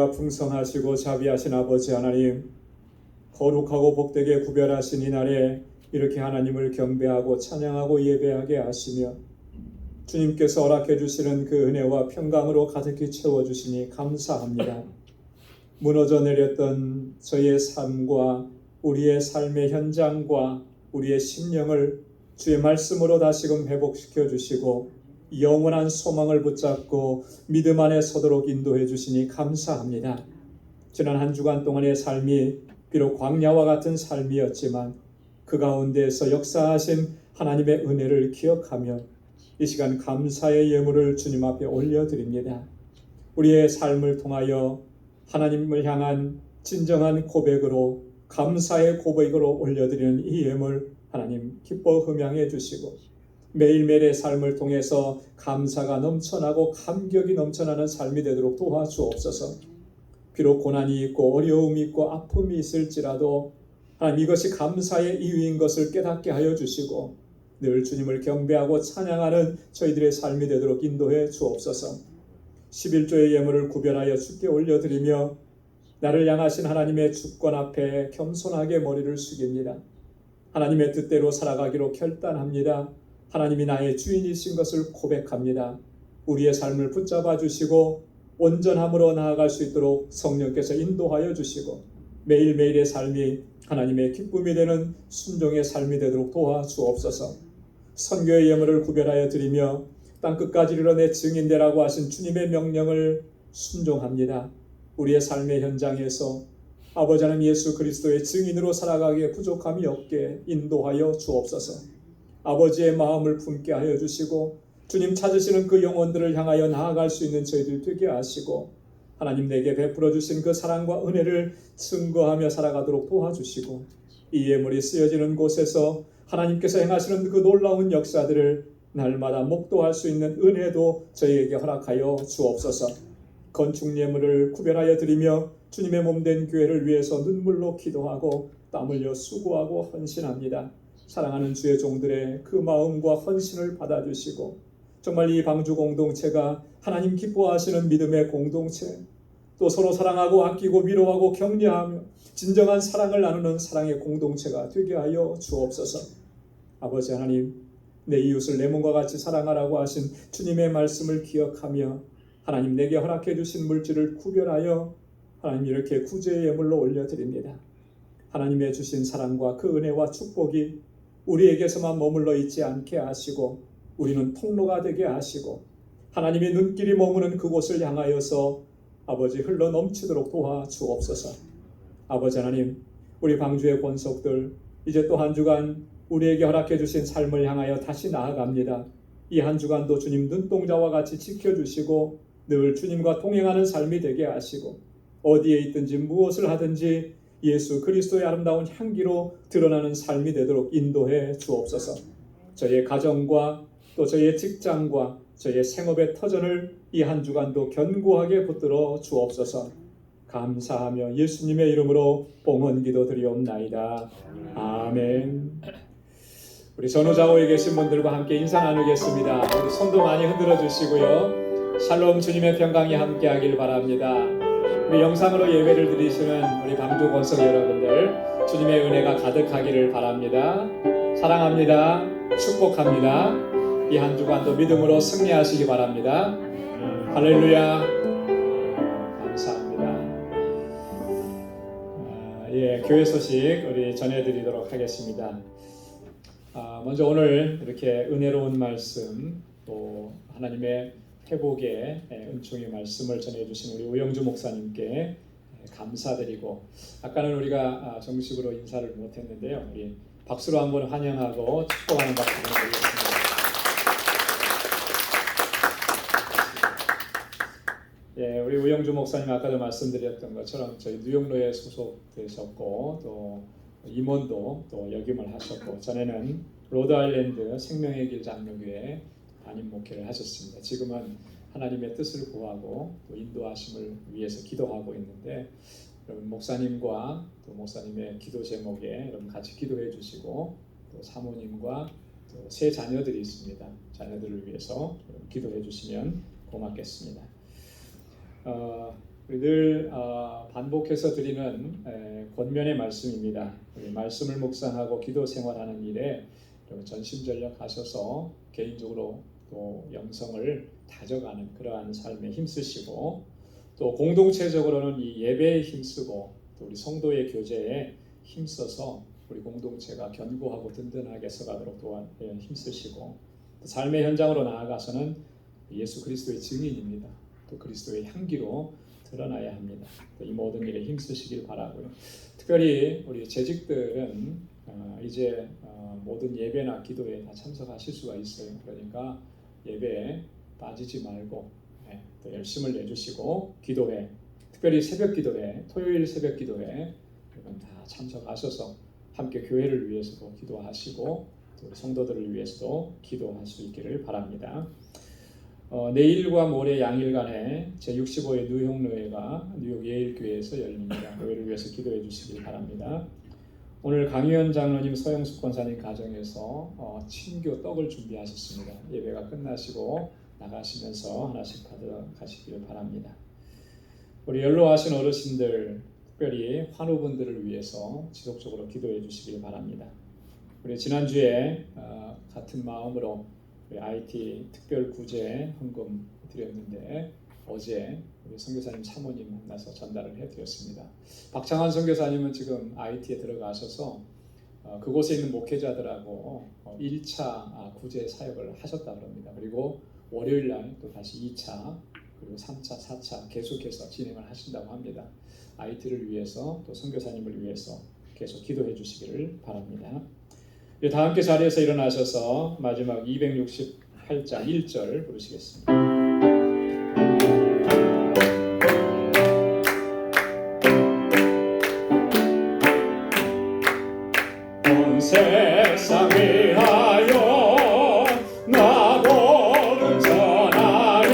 은혜가 풍성하시고 자비하신 아버지 하나님, 거룩하고 복되게 구별하신 이 날에 이렇게 하나님을 경배하고 찬양하고 예배하게 하시며 주님께서 허락해 주시는 그 은혜와 평강으로 가득히 채워주시니 감사합니다. 무너져 내렸던 저의 삶과 우리의 삶의 현장과 우리의 심령을 주의 말씀으로 다시금 회복시켜 주시고 영원한 소망을 붙잡고 믿음 안에 서도록 인도해 주시니 감사합니다. 지난 한 주간 동안의 삶이 비록 광야와 같은 삶이었지만 그 가운데에서 역사하신 하나님의 은혜를 기억하며 이 시간 감사의 예물을 주님 앞에 올려드립니다. 우리의 삶을 통하여 하나님을 향한 진정한 고백으로 감사의 고백으로 올려드리는 이 예물 하나님 기뻐 흠양해 주시고 매일매일의 삶을 통해서 감사가 넘쳐나고 감격이 넘쳐나는 삶이 되도록 도와주옵소서. 비록 고난이 있고 어려움이 있고 아픔이 있을지라도 하나님 이것이 감사의 이유인 것을 깨닫게 하여 주시고 늘 주님을 경배하고 찬양하는 저희들의 삶이 되도록 인도해 주옵소서. 11조의 예물을 구별하여 주께 올려드리며 나를 향하신 하나님의 주권 앞에 겸손하게 머리를 숙입니다. 하나님의 뜻대로 살아가기로 결단합니다. 하나님이 나의 주인이신 것을 고백합니다. 우리의 삶을 붙잡아 주시고 온전함으로 나아갈 수 있도록 성령께서 인도하여 주시고 매일매일의 삶이 하나님의 기쁨이 되는 순종의 삶이 되도록 도와주옵소서. 선교의 예물을 구별하여 드리며 땅끝까지 이르러 내 증인되라고 하신 주님의 명령을 순종합니다. 우리의 삶의 현장에서 아버지 하나님 예수 그리스도의 증인으로 살아가기에 부족함이 없게 인도하여 주옵소서. 아버지의 마음을 품게 하여 주시고 주님 찾으시는 그 영혼들을 향하여 나아갈 수 있는 저희들 되게 하시고 하나님 내게 베풀어 주신 그 사랑과 은혜를 증거하며 살아가도록 도와주시고 이 예물이 쓰여지는 곳에서 하나님께서 행하시는 그 놀라운 역사들을 날마다 목도할 수 있는 은혜도 저희에게 허락하여 주옵소서. 건축 예물을 구별하여 드리며 주님의 몸된 교회를 위해서 눈물로 기도하고 땀 흘려 수고하고 헌신합니다. 사랑하는 주의 종들의 그 마음과 헌신을 받아주시고 정말 이 방주 공동체가 하나님 기뻐하시는 믿음의 공동체, 또 서로 사랑하고 아끼고 위로하고 격려하며 진정한 사랑을 나누는 사랑의 공동체가 되게 하여 주옵소서. 아버지 하나님, 내 이웃을 내 몸과 같이 사랑하라고 하신 주님의 말씀을 기억하며 하나님 내게 허락해 주신 물질을 구별하여 하나님 이렇게 구제의 예물로 올려드립니다. 하나님의 주신 사랑과 그 은혜와 축복이 우리에게서만 머물러 있지 않게 하시고 우리는 통로가 되게 하시고 하나님의 눈길이 머무는 그곳을 향하여서 아버지 흘러 넘치도록 도와주옵소서. 아버지 하나님, 우리 방주의 권속들 이제 또 한 주간 우리에게 허락해 주신 삶을 향하여 다시 나아갑니다. 이 한 주간도 주님 눈동자와 같이 지켜주시고 늘 주님과 동행하는 삶이 되게 하시고 어디에 있든지 무엇을 하든지 예수 그리스도의 아름다운 향기로 드러나는 삶이 되도록 인도해 주옵소서. 저희의 가정과 또 저희의 직장과 저희의 생업의 터전을 이 한 주간도 견고하게 붙들어 주옵소서. 감사하며 예수님의 이름으로 봉헌 기도 드리옵나이다. 아멘. 우리 전후좌우에 계신 분들과 함께 인사 나누겠습니다. 우리 손도 많이 흔들어 주시고요. 샬롬 주님의 평강이 함께하길 바랍니다. 우리 영상으로 예배를 드리시는 우리 방주 권속 여러분들 주님의 은혜가 가득하기를 바랍니다. 사랑합니다. 축복합니다. 이 한 주간도 믿음으로 승리하시기 바랍니다. 할렐루야. 감사합니다. 교회 소식 우리 전해드리도록 하겠습니다. 먼저 오늘 이렇게 은혜로운 말씀 또 하나님의 회복의 은총의 말씀을 전해주신 우리 오영주 목사님께 감사드리고 아까는 우리가 정식으로 인사를 못했는데요. 우리 박수로 한번 환영하고 축복하는 박수 드리겠습니다. 우리 오영주 목사님 아까도 말씀드렸던 것처럼 저희 뉴욕로에 소속되셨고 또 임원도 또 역임을 하셨고 전에는 로드아일랜드 생명의 길 장로교회 담임 목회를 하셨습니다. 지금은 하나님의 뜻을 구하고 또 인도하심을 위해서 기도하고 있는데 여러분 목사님과 또 목사님의 기도 제목에 여러분 같이 기도해 주시고 또 사모님과 또 세 자녀들이 있습니다. 자녀들을 위해서 기도해 주시면 고맙겠습니다. 우리 늘 반복해서 드리는 권면의 말씀입니다. 우리 말씀을 묵상하고 기도 생활하는 일에 전심전력 하셔서 개인적으로 또 영성을 다져가는 그러한 삶에 힘쓰시고, 또 공동체적으로는 이 예배에 힘쓰고 또 우리 성도의 교제에 힘써서 우리 공동체가 견고하고 든든하게 서가도록 또한 힘쓰시고, 또 삶의 현장으로 나아가서는 예수 그리스도의 증인입니다. 또 그리스도의 향기로 드러나야 합니다. 이 모든 일에 힘쓰시길 바라고요. 특별히 우리 재직들은 이제 모든 예배나 기도에 다 참석하실 수가 있어요. 그러니까 예배에 빠지지 말고 또 열심을 내주시고, 기도회, 특별히 새벽 기도회, 토요일 새벽 기도회 여러분 다 참석하셔서 함께 교회를 위해서도 기도하시고 또 우리 성도들을 위해서도 기도할 수 있기를 바랍니다. 내일과 모레 양일간에 제65회 뉴욕노회가 뉴욕 예일교회에서 열립니다. 교회를 위해서 기도해 주시길 바랍니다. 오늘 강유현 장로님, 서영숙 권사님 가정에서 친교 떡을 준비하셨습니다. 예배가 끝나시고 나가시면서 하나씩 가져가시길 바랍니다. 우리 연로하신 어르신들, 특별히 환우분들을 위해서 지속적으로 기도해 주시길 바랍니다. 우리 지난주에 같은 마음으로 우리 IT 특별 구제 헌금 드렸는데 어제 우리 선교사님 사모님 만나서 전달을 해드렸습니다. 박창환 선교사님은 지금 IT에 들어가셔서 그곳에 있는 목회자들하고 1차 구제 사역을 하셨다 그럽니다. 그리고 월요일 날 또 다시 2차 그리고 3차, 4차 계속해서 진행을 하신다고 합니다. IT를 위해서 또 선교사님을 위해서 계속 기도해 주시기를 바랍니다. 다 함께 자리에서 일어나셔서 마지막 268장 1절 부르시겠습니다. 온 세상 위하여 나보는 전하리,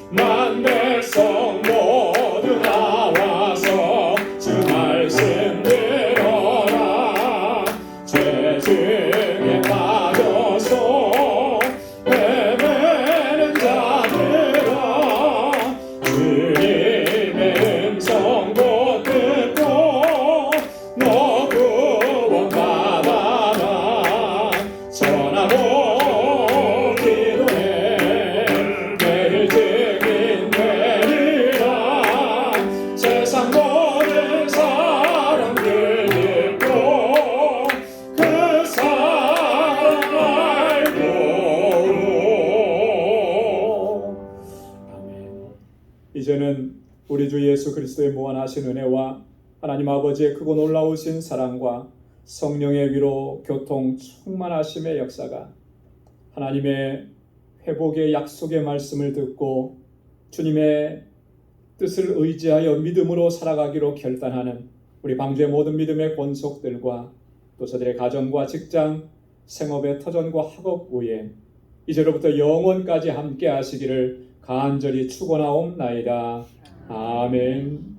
만 백성 모두 나와서 주 말씀 들어라. 죄 중에 빠져서 헤매는 자들아, 주님의 음성 곧 듣고 너 구원 받아라. 전하고 기도해 내일 증인 되리라. 세상 모든 사람들 듣고 그 사랑 알고. 아멘. 이제는 우리 주 예수 그리스도의 무한하신 은혜와 하나님 아버지의 크고 놀라우신 사랑과 성령의 위로 교통 충만하심의 역사가, 하나님의 회복의 약속의 말씀을 듣고 주님의 뜻을 의지하여 믿음으로 살아가기로 결단하는 우리 방주의 모든 믿음의 권속들과 또 저들의 가정과 직장, 생업의 터전과 학업 외에 이제로부터 영원까지 함께 하시기를 간절히 축원하옵나이다. 아멘.